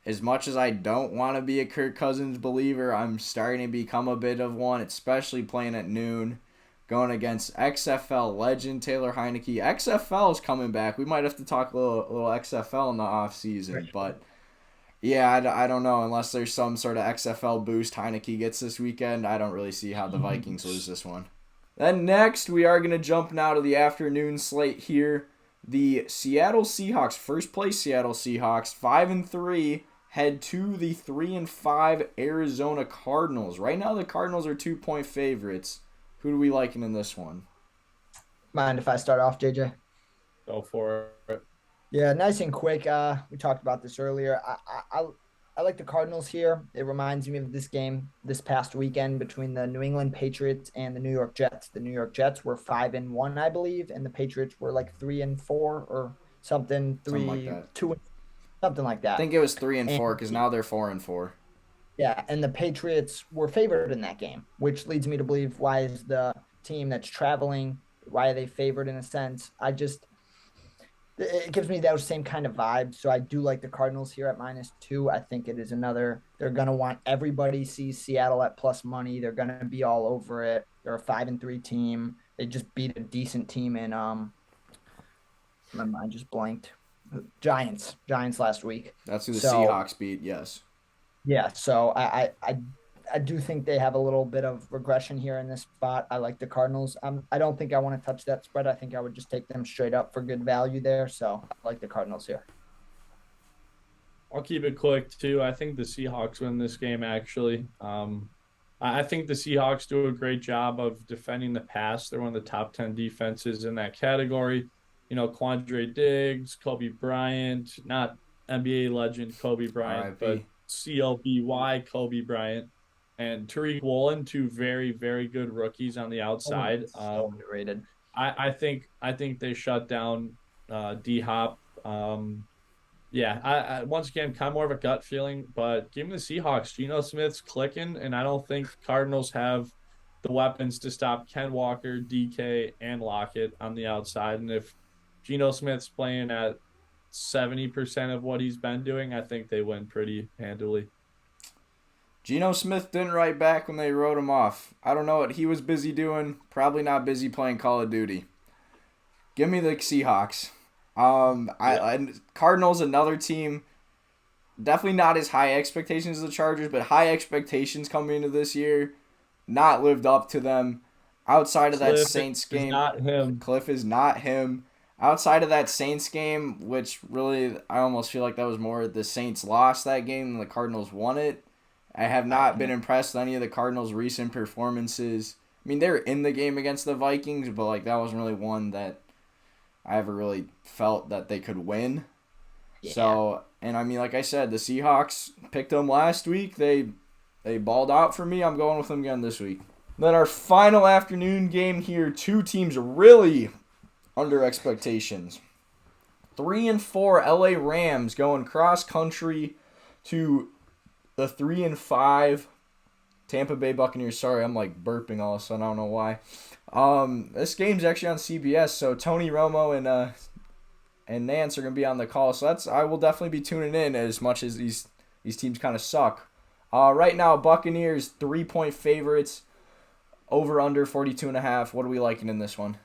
As much as I don't want to be a Kirk Cousins believer, I'm starting to become a bit of one, especially playing at noon, going against XFL legend Taylor Heineke. XFL is coming back. We might have to talk a little XFL in the offseason, but yeah, I don't know. Unless there's some sort of XFL boost Heineke gets this weekend, I don't really see how the Vikings lose this one. Then next, we are going to jump now to the afternoon slate here. The Seattle Seahawks, first place Seattle Seahawks, 5-3, head to the 3-5 Arizona Cardinals. Right now, the Cardinals are 2-point favorites. Who do we liking in this one? Mind if I start off, JJ? Go for it. Yeah, nice and quick. We talked about this earlier. I like the Cardinals here. It reminds me of this game this past weekend between the New England Patriots and the New York Jets. The New York Jets were 5-1, I believe, and the Patriots were like 3-4 or something, Something like that. 2, something like that. I think it was 3-4 because now they're 4-4. Yeah, and the Patriots were favored in that game, which leads me to believe why is the team that's traveling, why are they favored in a sense? It gives me those same kind of vibes. So I do like the Cardinals here at -2. I think it is another, they're going to want everybody sees Seattle at plus money. They're going to be all over it. They're a 5-3 team. They just beat a decent team in, my mind just blanked. Giants last week. That's who the Seahawks beat, yes. Yeah, so I do think they have a little bit of regression here in this spot. I like the Cardinals. I don't think I want to touch that spread. I think I would just take them straight up for good value there. So I like the Cardinals here. I'll keep it quick too. I think the Seahawks win this game actually. I think the Seahawks do a great job of defending the pass. They're one of the top 10 defenses in that category. Quandre Diggs, Kobe Bryant, not NBA legend Kobe Bryant, but CLBY Kobe Bryant, and Tariq Woolen, two very, very good rookies on the outside. So underrated. I think they shut down D Hop. Yeah, I once again kind of more of a gut feeling, but give me the Seahawks. Geno Smith's clicking, and I don't think Cardinals have the weapons to stop Ken Walker, DK, and Lockett on the outside. And if Geno Smith's playing at 70% of what he's been doing, I think they win pretty handily. Geno Smith didn't write back when they wrote him off. I don't know what he was busy doing. Probably not busy playing Call of Duty. Give me the Seahawks. Cardinals, another team. Definitely not as high expectations as the Chargers, but high expectations coming into this year. Not lived up to them. Outside of that Saints game, Cliff is not him. Outside of that Saints game, which really I almost feel like that was more the Saints lost that game than the Cardinals won it. I have not been impressed with any of the Cardinals' recent performances. I mean, they were in the game against the Vikings, but that wasn't really one that I ever really felt that they could win. Yeah. So And I mean, like I said, the Seahawks picked them last week. They balled out for me. I'm going with them again this week. Then our final afternoon game here, two teams really under expectations. 3-4 LA Rams going cross country to the 3-5 Tampa Bay Buccaneers. Sorry, I'm like burping all of a sudden. I don't know why. This game's actually on CBS, so Tony Romo and Nance are gonna be on the call. So I will definitely be tuning in as much as these teams kind of suck. Right now, Buccaneers 3-point favorites. Over under 42.5. What are we liking in this one?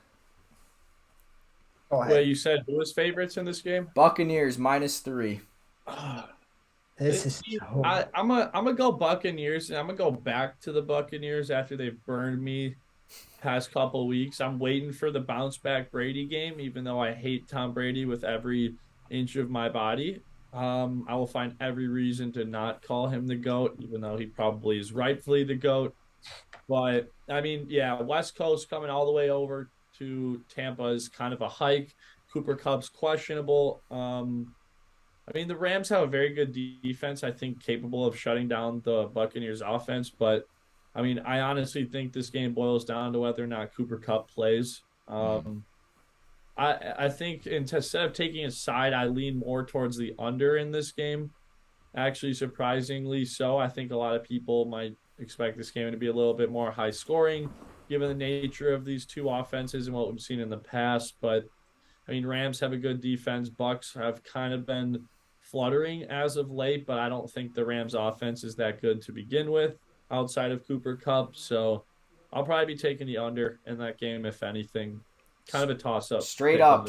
Wait, you said who was favorites in this game? Buccaneers -3. This is so... I'm gonna go Buccaneers, and I'm gonna go back to the Buccaneers after they've burned me past couple weeks. I'm waiting for the bounce back Brady game, even though I hate Tom Brady with every inch of my body. I will find every reason to not call him the GOAT, even though he probably is rightfully the GOAT. But I mean, yeah, West Coast coming all the way over to Tampa is kind of a hike. Cooper Kupp's questionable. I mean, the Rams have a very good defense, I think, capable of shutting down the Buccaneers offense. But I mean, I honestly think this game boils down to whether or not Cooper Kupp plays. I think instead of taking a side, I lean more towards the under in this game. Actually, surprisingly so. I think a lot of people might expect this game to be a little bit more high scoring given the nature of these two offenses and what we've seen in the past. But I mean, Rams have a good defense. Bucks have kind of been fluttering as of late, but I don't think the Rams offense is that good to begin with outside of Cooper Kupp. So I'll probably be taking the under in that game, if anything. Kind of a toss up. Straight up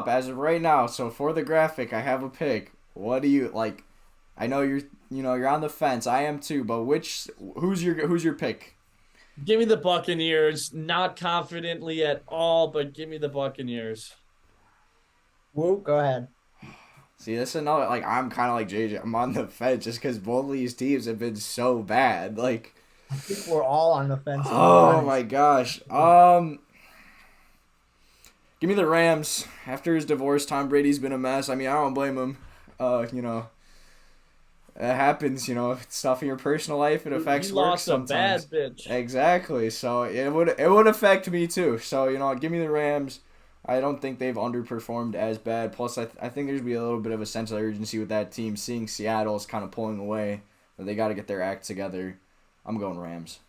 as of right now. So for the graphic, I have a pick. What do you like? I know you're on the fence. I am too, but who's your pick? Give me the Buccaneers. Not confidently at all, but give me the Buccaneers. Whoa, go ahead. See, this is another, like, I'm kind of like JJ. I'm on the fence just because both of these teams have been so bad. Like, I think we're all on the fence. Oh my gosh. Give me the Rams. After his divorce, Tom Brady's been a mess. I mean, I don't blame him. It happens, stuff in your personal life. It affects work sometimes. He lost a bad bitch. Exactly. So it would affect me too. So, give me the Rams. I don't think they've underperformed as bad. Plus, I think there's be a little bit of a sense of urgency with that team. Seeing Seattle's kind of pulling away. They got to get their act together. I'm going Rams.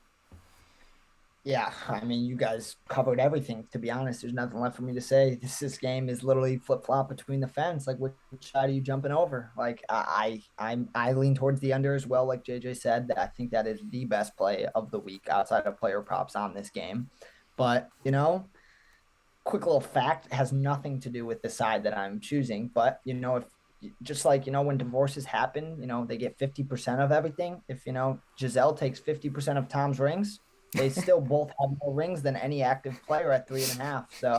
Yeah, I mean, you guys covered everything. To be honest, there's nothing left for me to say. This game is literally flip-flop between the fence. Like, which side are you jumping over? Like, I lean towards the under as well. Like JJ said, I think that is the best play of the week outside of player props on this game. But, quick little fact, has nothing to do with the side that I'm choosing. But, if just like, when divorces happen, they get 50% of everything. If, Giselle takes 50% of Tom's rings, they still both have more rings than any active player at 3.5. So,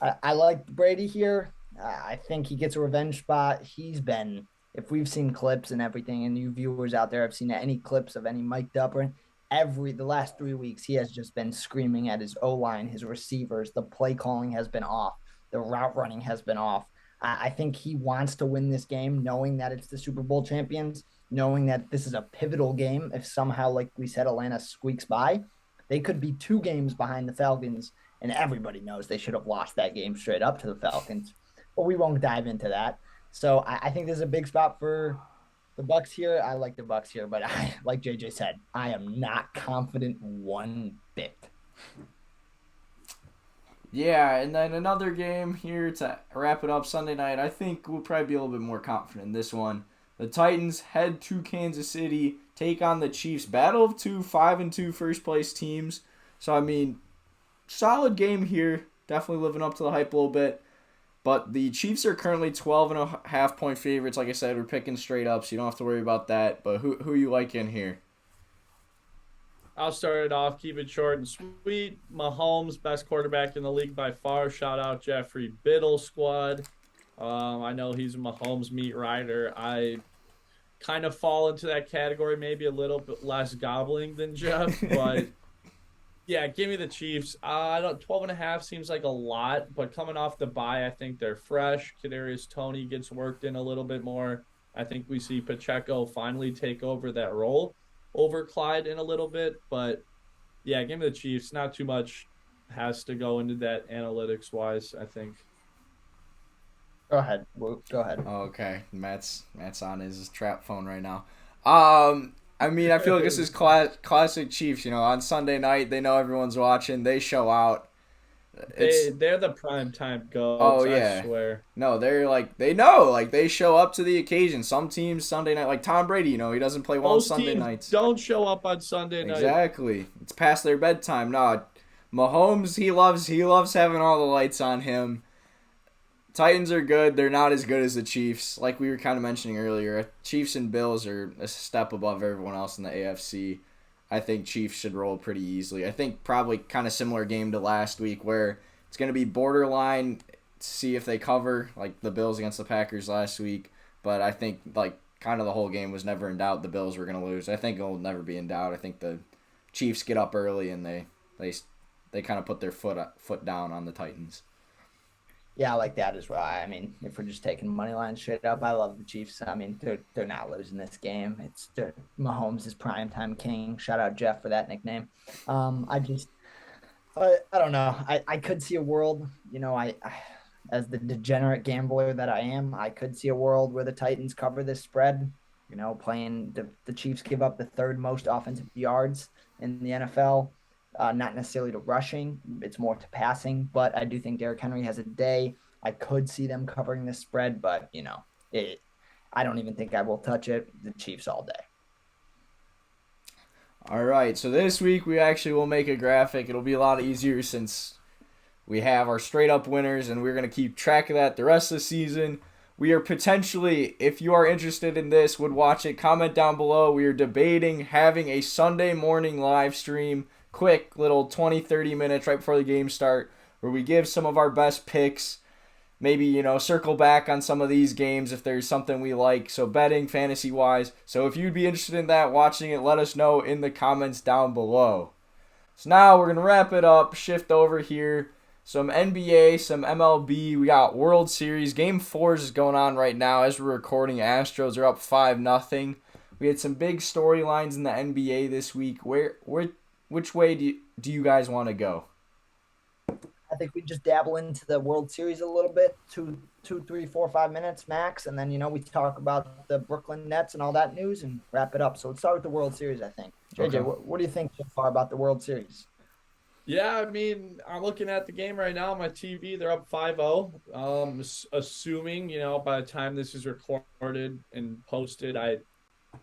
I like Brady here. I think he gets a revenge spot. He's been, if we've seen clips and everything, and you viewers out there have seen any clips of any mic'd up or the last 3 weeks, he has just been screaming at his O-line, his receivers. The play calling has been off. The route running has been off. I think he wants to win this game, knowing that it's the Super Bowl champions, knowing that this is a pivotal game. If somehow, like we said, Atlanta squeaks by, they could be 2 games behind the Falcons, and everybody knows they should have lost that game straight up to the Falcons. But we won't dive into that. So I think this is a big spot for the Bucs here. I like the Bucs here, but like JJ said, I am not confident one bit. Yeah, and then another game here to wrap it up Sunday night. I think we'll probably be a little bit more confident in this one. The Titans head to Kansas City, take on the Chiefs. Battle of 2 5-2 first place teams. So, I mean, solid game here. Definitely living up to the hype a little bit. But the Chiefs are currently 12.5 point favorites. Like I said, we're picking straight up, so you don't have to worry about that. But who you like in here? I'll start it off, keep it short and sweet. Mahomes, best quarterback in the league by far. Shout out Jeffrey Biddle squad. I know he's a Mahomes meat rider. I kind of fall into that category, maybe a little bit less gobbling than Jeff, but Yeah, give me the Chiefs. I don't 12.5 seems like a lot, but coming off the bye, I think they're fresh. Kadarius Toney gets worked in a little bit more. I think we see Pacheco finally take over that role over Clyde in a little bit. But yeah, give me the Chiefs. Not too much has to go into that analytics wise, I think. Go ahead. Go ahead. Okay, Matt's on his trap phone right now. I mean, I feel like this is classic Chiefs. You know, on Sunday night, they know everyone's watching. They show out. It's They're the prime time oh goats, I yeah, swear. no, they're like they know, like they show up to the occasion. Some teams Sunday night, like Tom Brady, you know, he doesn't play well on Most Sunday teams nights. don't show up on Sunday night. Exactly, it's past their bedtime. No, Mahomes, he loves having all the lights on him. Titans are good. They're not as good as the Chiefs. Like we were kind of mentioning earlier, Chiefs and Bills are a step above everyone else in the AFC. I think Chiefs should roll pretty easily. I think probably kind of similar game to last week where it's going to be borderline to see if they cover, like the Bills against the Packers last week. But I think like kind of the whole game was never in doubt the Bills were going to lose. I think it will never be in doubt. I think the Chiefs get up early and they kind of put their foot down on the Titans. Yeah, I like that as well. I mean, if we're just taking money line straight up, I love the Chiefs. I mean, they're not losing this game. Mahomes is primetime king. Shout out Jeff for that nickname. I don't know. I could see a world, as the degenerate gambler that I am, I could see a world where the Titans cover this spread. Playing the Chiefs give up the third most offensive yards in the NFL. Not necessarily to rushing, it's more to passing. But I do think Derrick Henry has a day. I could see them covering this spread, but I don't even think I will touch it. The Chiefs all day. All right, so this week we actually will make a graphic. It'll be a lot easier since we have our straight up winners, and we're going to keep track of that the rest of the season. We are potentially, if you are interested in this, would watch it, comment down below. We are debating having a Sunday morning live stream, quick little 20-30 minutes right before the game start, where we give some of our best picks. Maybe, circle back on some of these games if there's something we like. So betting, fantasy-wise. So if you'd be interested in that, watching it, let us know in the comments down below. So now we're going to wrap it up, shift over here. Some NBA, some MLB. We got World Series. Game 4 is going on right now as we're recording. Astros are up 5-0. We had some big storylines in the NBA this week. Which way do you guys want to go? I think we just dabble into the World Series a little bit, 2, 3, 4, 5 minutes max, and then we talk about the Brooklyn Nets and all that news and wrap it up. So let's start with the World Series. I think. JJ, Okay. what do you think so far about the World Series? Yeah, I mean, I'm looking at the game right now on my TV. They're up 5-0. Assuming, by the time this is recorded and posted, I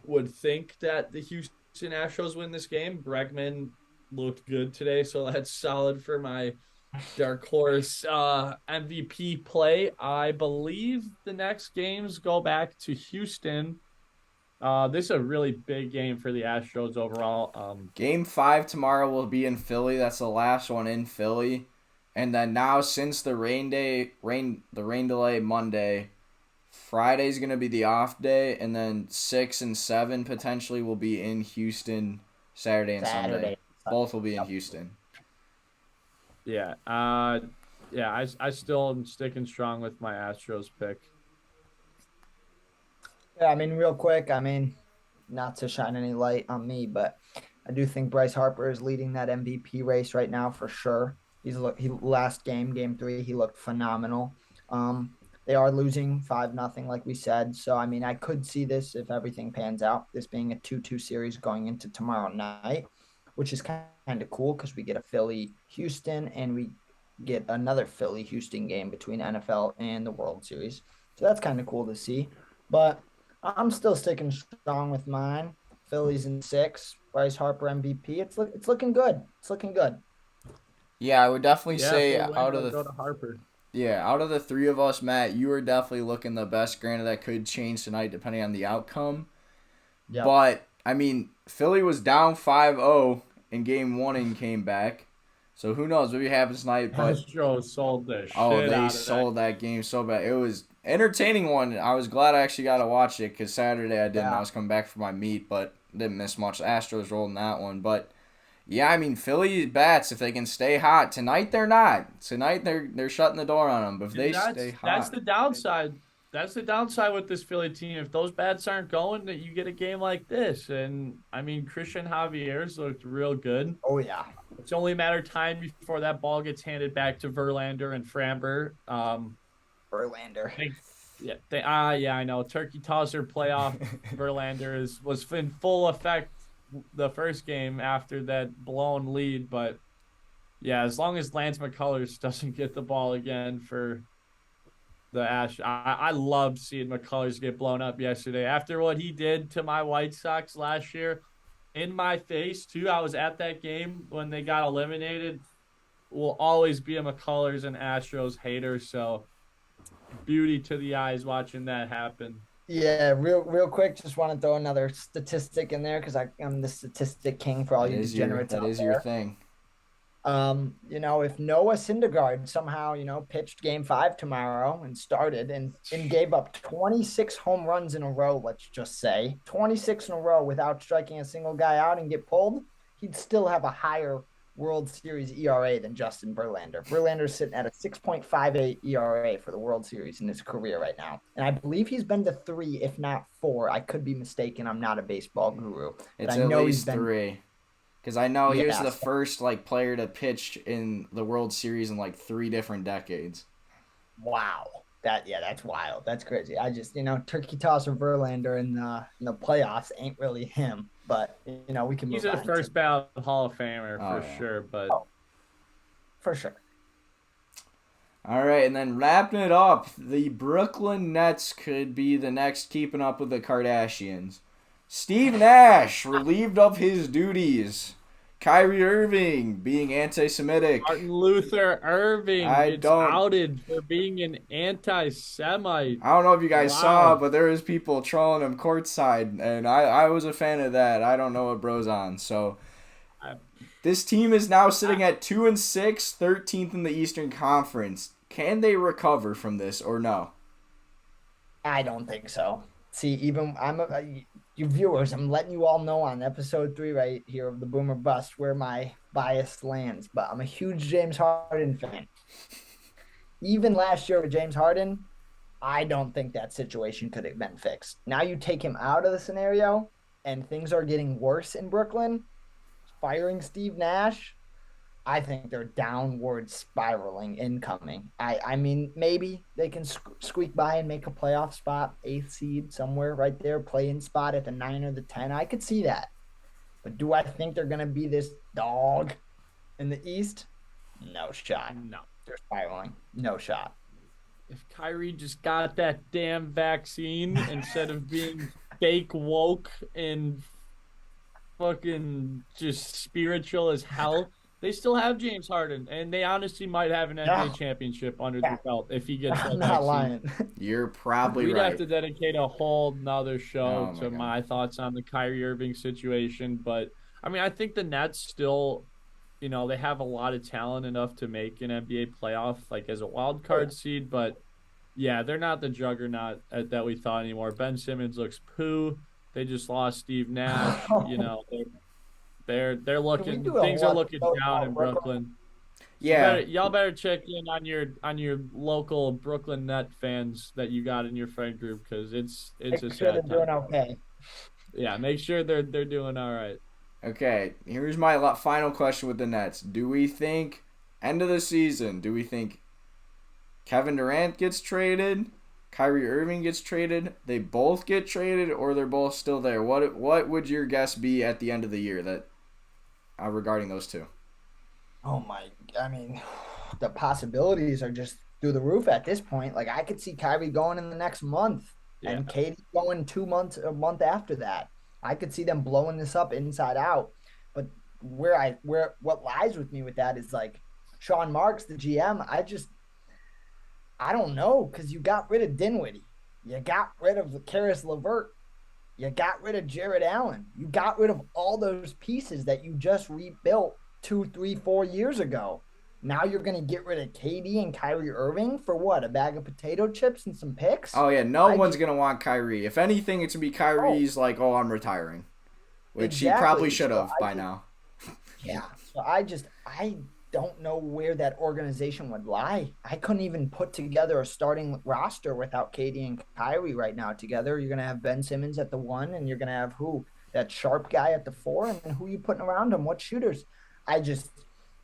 would think that the Houston Astros win this game. Bregman looked good today, so that's solid for my dark horse MVP play. I believe the next games go back to Houston. This is a really big game for the Astros overall. Game 5 tomorrow will be in Philly. That's the last one in Philly. And then now, since the rain delay Monday, Friday's going to be the off day. And then 6 and 7 potentially will be in Houston Saturday and Sunday. Both will be in Houston. Yeah. I still am sticking strong with my Astros pick. Yeah, I mean, real quick, not to shine any light on me, but I do think Bryce Harper is leading that MVP race right now for sure. Last game 3, he looked phenomenal. They are losing 5-0, like we said. So, I could see this if everything pans out, this being a 2-2 series going into tomorrow night, which is kind of cool because we get a Philly-Houston and we get another Philly-Houston game between NFL and the World Series. So that's kind of cool to see. But I'm still sticking strong with mine. Phillies in 6. Bryce Harper MVP. It's looking good. It's looking good. Yeah, I would definitely say out of the Harper. Yeah, out of the three of us, Matt, you are definitely looking the best. Granted, that could change tonight depending on the outcome. Yep. But Philly was down 5-0 in Game 1 and came back. So who knows? Maybe it happens tonight. But Astros sold the shit they sold that game so bad. It was entertaining one. I was glad I actually got to watch it because Saturday I didn't. Yeah. I was coming back for my meet, but didn't miss much. The Astros rolled in that one. But Yeah, I mean Philly bats if they can stay hot. Tonight they're not. Tonight they're shutting the door on them. But if And they stay that's hot, the downside. That's the downside with this Philly team. If those bats aren't going, that you get a game like this. And I mean, Christian Javier's looked real good. Oh yeah, It's only a matter of time before that ball gets handed back to Verlander and Framber. Verlander. Yeah, I know. Turkey tosser playoff Verlander was in full effect the first game after that blown lead, but yeah, as long as Lance McCullers doesn't get the ball again for the Ash, I loved seeing McCullers get blown up yesterday after what he did to my White Sox last year. In my face too. I was at that game when they got eliminated. Will always be a McCullers and Astros hater, so beauty to the eyes watching that happen. Yeah, real quick, just want to throw another statistic in there because I'm the statistic king for all you degenerates out there. That is your thing. If Noah Syndergaard somehow, pitched game 5 tomorrow and started and gave up 26 home runs in a row, let's just say 26 in a row without striking a single guy out and get pulled, he'd still have a higher World Series ERA than Justin Verlander. Verlander's sitting at a 6.58 ERA for the World Series in his career right now. And I believe he's been to 3, if not 4. I could be mistaken. I'm not a baseball guru. It's at least 3. Because I know he was the so. first player to pitch in the World Series in 3 different decades. Wow. That's wild. That's crazy. I just, turkey tosser Verlander in the playoffs ain't really him. But, we can move on. He's a first ballot Hall of Famer for sure. But for sure. All right, and then wrapping it up, the Brooklyn Nets could be the next keeping up with the Kardashians. Steve Nash relieved of his duties. Kyrie Irving being anti-Semitic. Martin Luther Irving gets outed for being an anti-Semite. I don't know if you guys saw, but there was people trolling him courtside, and I was a fan of that. I don't know what bro's on. So this team is now sitting at 2-6, 13th in the Eastern Conference. Can they recover from this or no? I don't think so. See, even you viewers, I'm letting you all know on episode 3 right here of the Boomer Bust where my bias lands, but I'm a huge James Harden fan. Even last year with James Harden, I don't think that situation could have been fixed. Now you take him out of the scenario and things are getting worse in Brooklyn. Firing Steve Nash, I think they're downward spiraling incoming. I mean, maybe they can squeak by and make a playoff spot, 8th seed somewhere right there, play-in spot at the 9 or the 10. I could see that. But do I think they're going to be this dog in the East? No shot. No. They're spiraling. No shot. If Kyrie just got that damn vaccine instead of being fake woke and fucking just spiritual as hell, they still have James Harden, and they honestly might have an NBA championship under the belt if he gets that I'm not vaccine. lying. You're probably We'd right. have to dedicate a whole nother show to my thoughts on the Kyrie Irving situation. But, I mean, I think the Nets still, they have a lot of talent enough to make an NBA playoff, as a wild card seed. But, yeah, they're not the juggernaut that we thought anymore. Ben Simmons looks poo. They just lost Steve Nash. They're looking. Things are looking down in Brooklyn. Yeah, y'all better check in on your local Brooklyn Net fans that you got in your friend group because it's a sad time. They're doing okay. Yeah, make sure they're doing all right. Okay, here's my final question with the Nets. Do we think end of the season? Do we think Kevin Durant gets traded? Kyrie Irving gets traded, they both get traded, or they're both still there? What would your guess be at the end of the year that regarding those two? I mean, the possibilities are just through the roof at this point. I could see Kyrie going in the next month and Katie going 2 months, a month after that. I could see them blowing this up inside out. But what lies with me with that is Sean Marks, the GM, I don't know, because you got rid of Dinwiddie. You got rid of Karis LeVert. You got rid of Jared Allen. You got rid of all those pieces that you just rebuilt 2, 3, 4 years ago. Now you're going to get rid of KD and Kyrie Irving for what? A bag of potato chips and some picks? Oh, yeah. No one's going to want Kyrie. If anything, it's going to be Kyrie's I'm retiring. Which he probably should have by now. Yeah. So I don't know where that organization would lie. I couldn't even put together a starting roster without Katie and Kyrie right now together. You're gonna have Ben Simmons at the 1, and you're gonna have who? That sharp guy at the 4, and then who you putting around him? What shooters? I just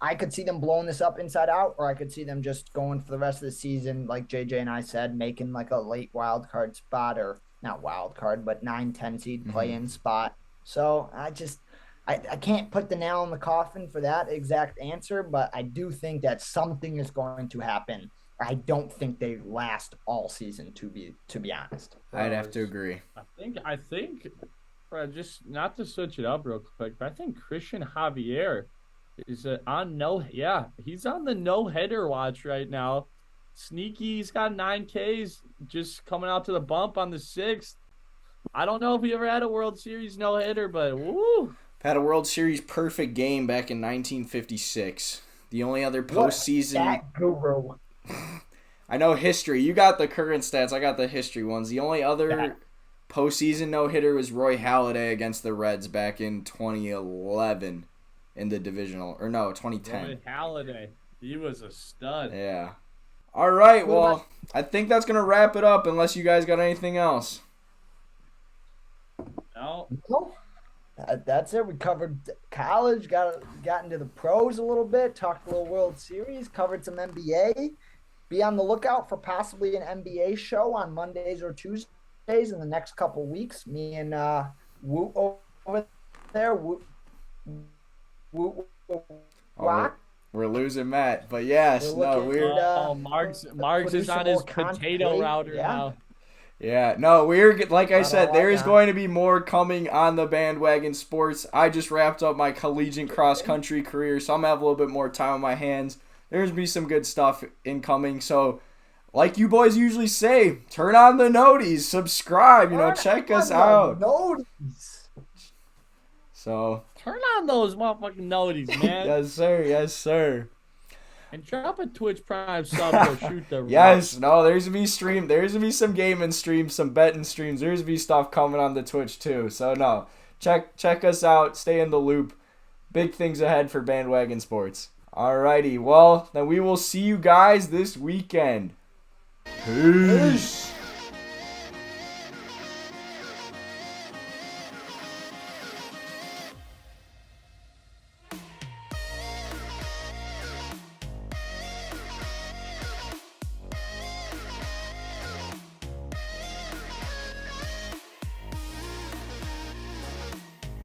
I could see them blowing this up inside out, or I could see them just going for the rest of the season, like JJ and I said, making like a late wild card spot, or not wild card, but 9-10 seed play in spot. So I can't put the nail in the coffin for that exact answer, but I do think that something is going to happen. I don't think they last all season, to be honest. I'd have to agree. I think, just not to switch it up real quick, but I think Christian Javier is he's on the no header watch right now. Sneaky, he's got 9Ks just coming out to the bump on the 6th. I don't know if he ever had a World Series no hitter, but woo. Had a World Series perfect game back in 1956. The only other postseason. That guru. I know history. You got the current stats. I got the history ones. The only other postseason no hitter was Roy Halladay against the Reds back in 2011 in the divisional. Or no, 2010. Roy Halladay. He was a stud. Yeah. All right. Well, I think that's going to wrap it up unless you guys got anything else. No. That's it. We covered college, got into the pros a little bit, talked a little World Series, covered some NBA. Be on the lookout for possibly an NBA show on Mondays or Tuesdays in the next couple weeks. Me and Woot over there. Woot. We're losing Matt, but yes, Marks is on his potato router now. Yeah, no, like I said, there is going to be more coming on the Bandwagon Sports. I just wrapped up my collegiate cross-country career, so I'm going to have a little bit more time on my hands. There's going to be some good stuff incoming, so like you boys usually say, turn on the noties, subscribe, check us out. Noties. So turn on those motherfucking noties, man. Yes, sir. And drop a Twitch Prime sub to shoot the Yes, no, there's gonna be stream. There's gonna be some gaming streams, some betting streams. There's gonna be stuff coming on the Twitch too. So no, check us out. Stay in the loop. Big things ahead for Bandwagon Sports. Alrighty, well then we will see you guys this weekend. Peace.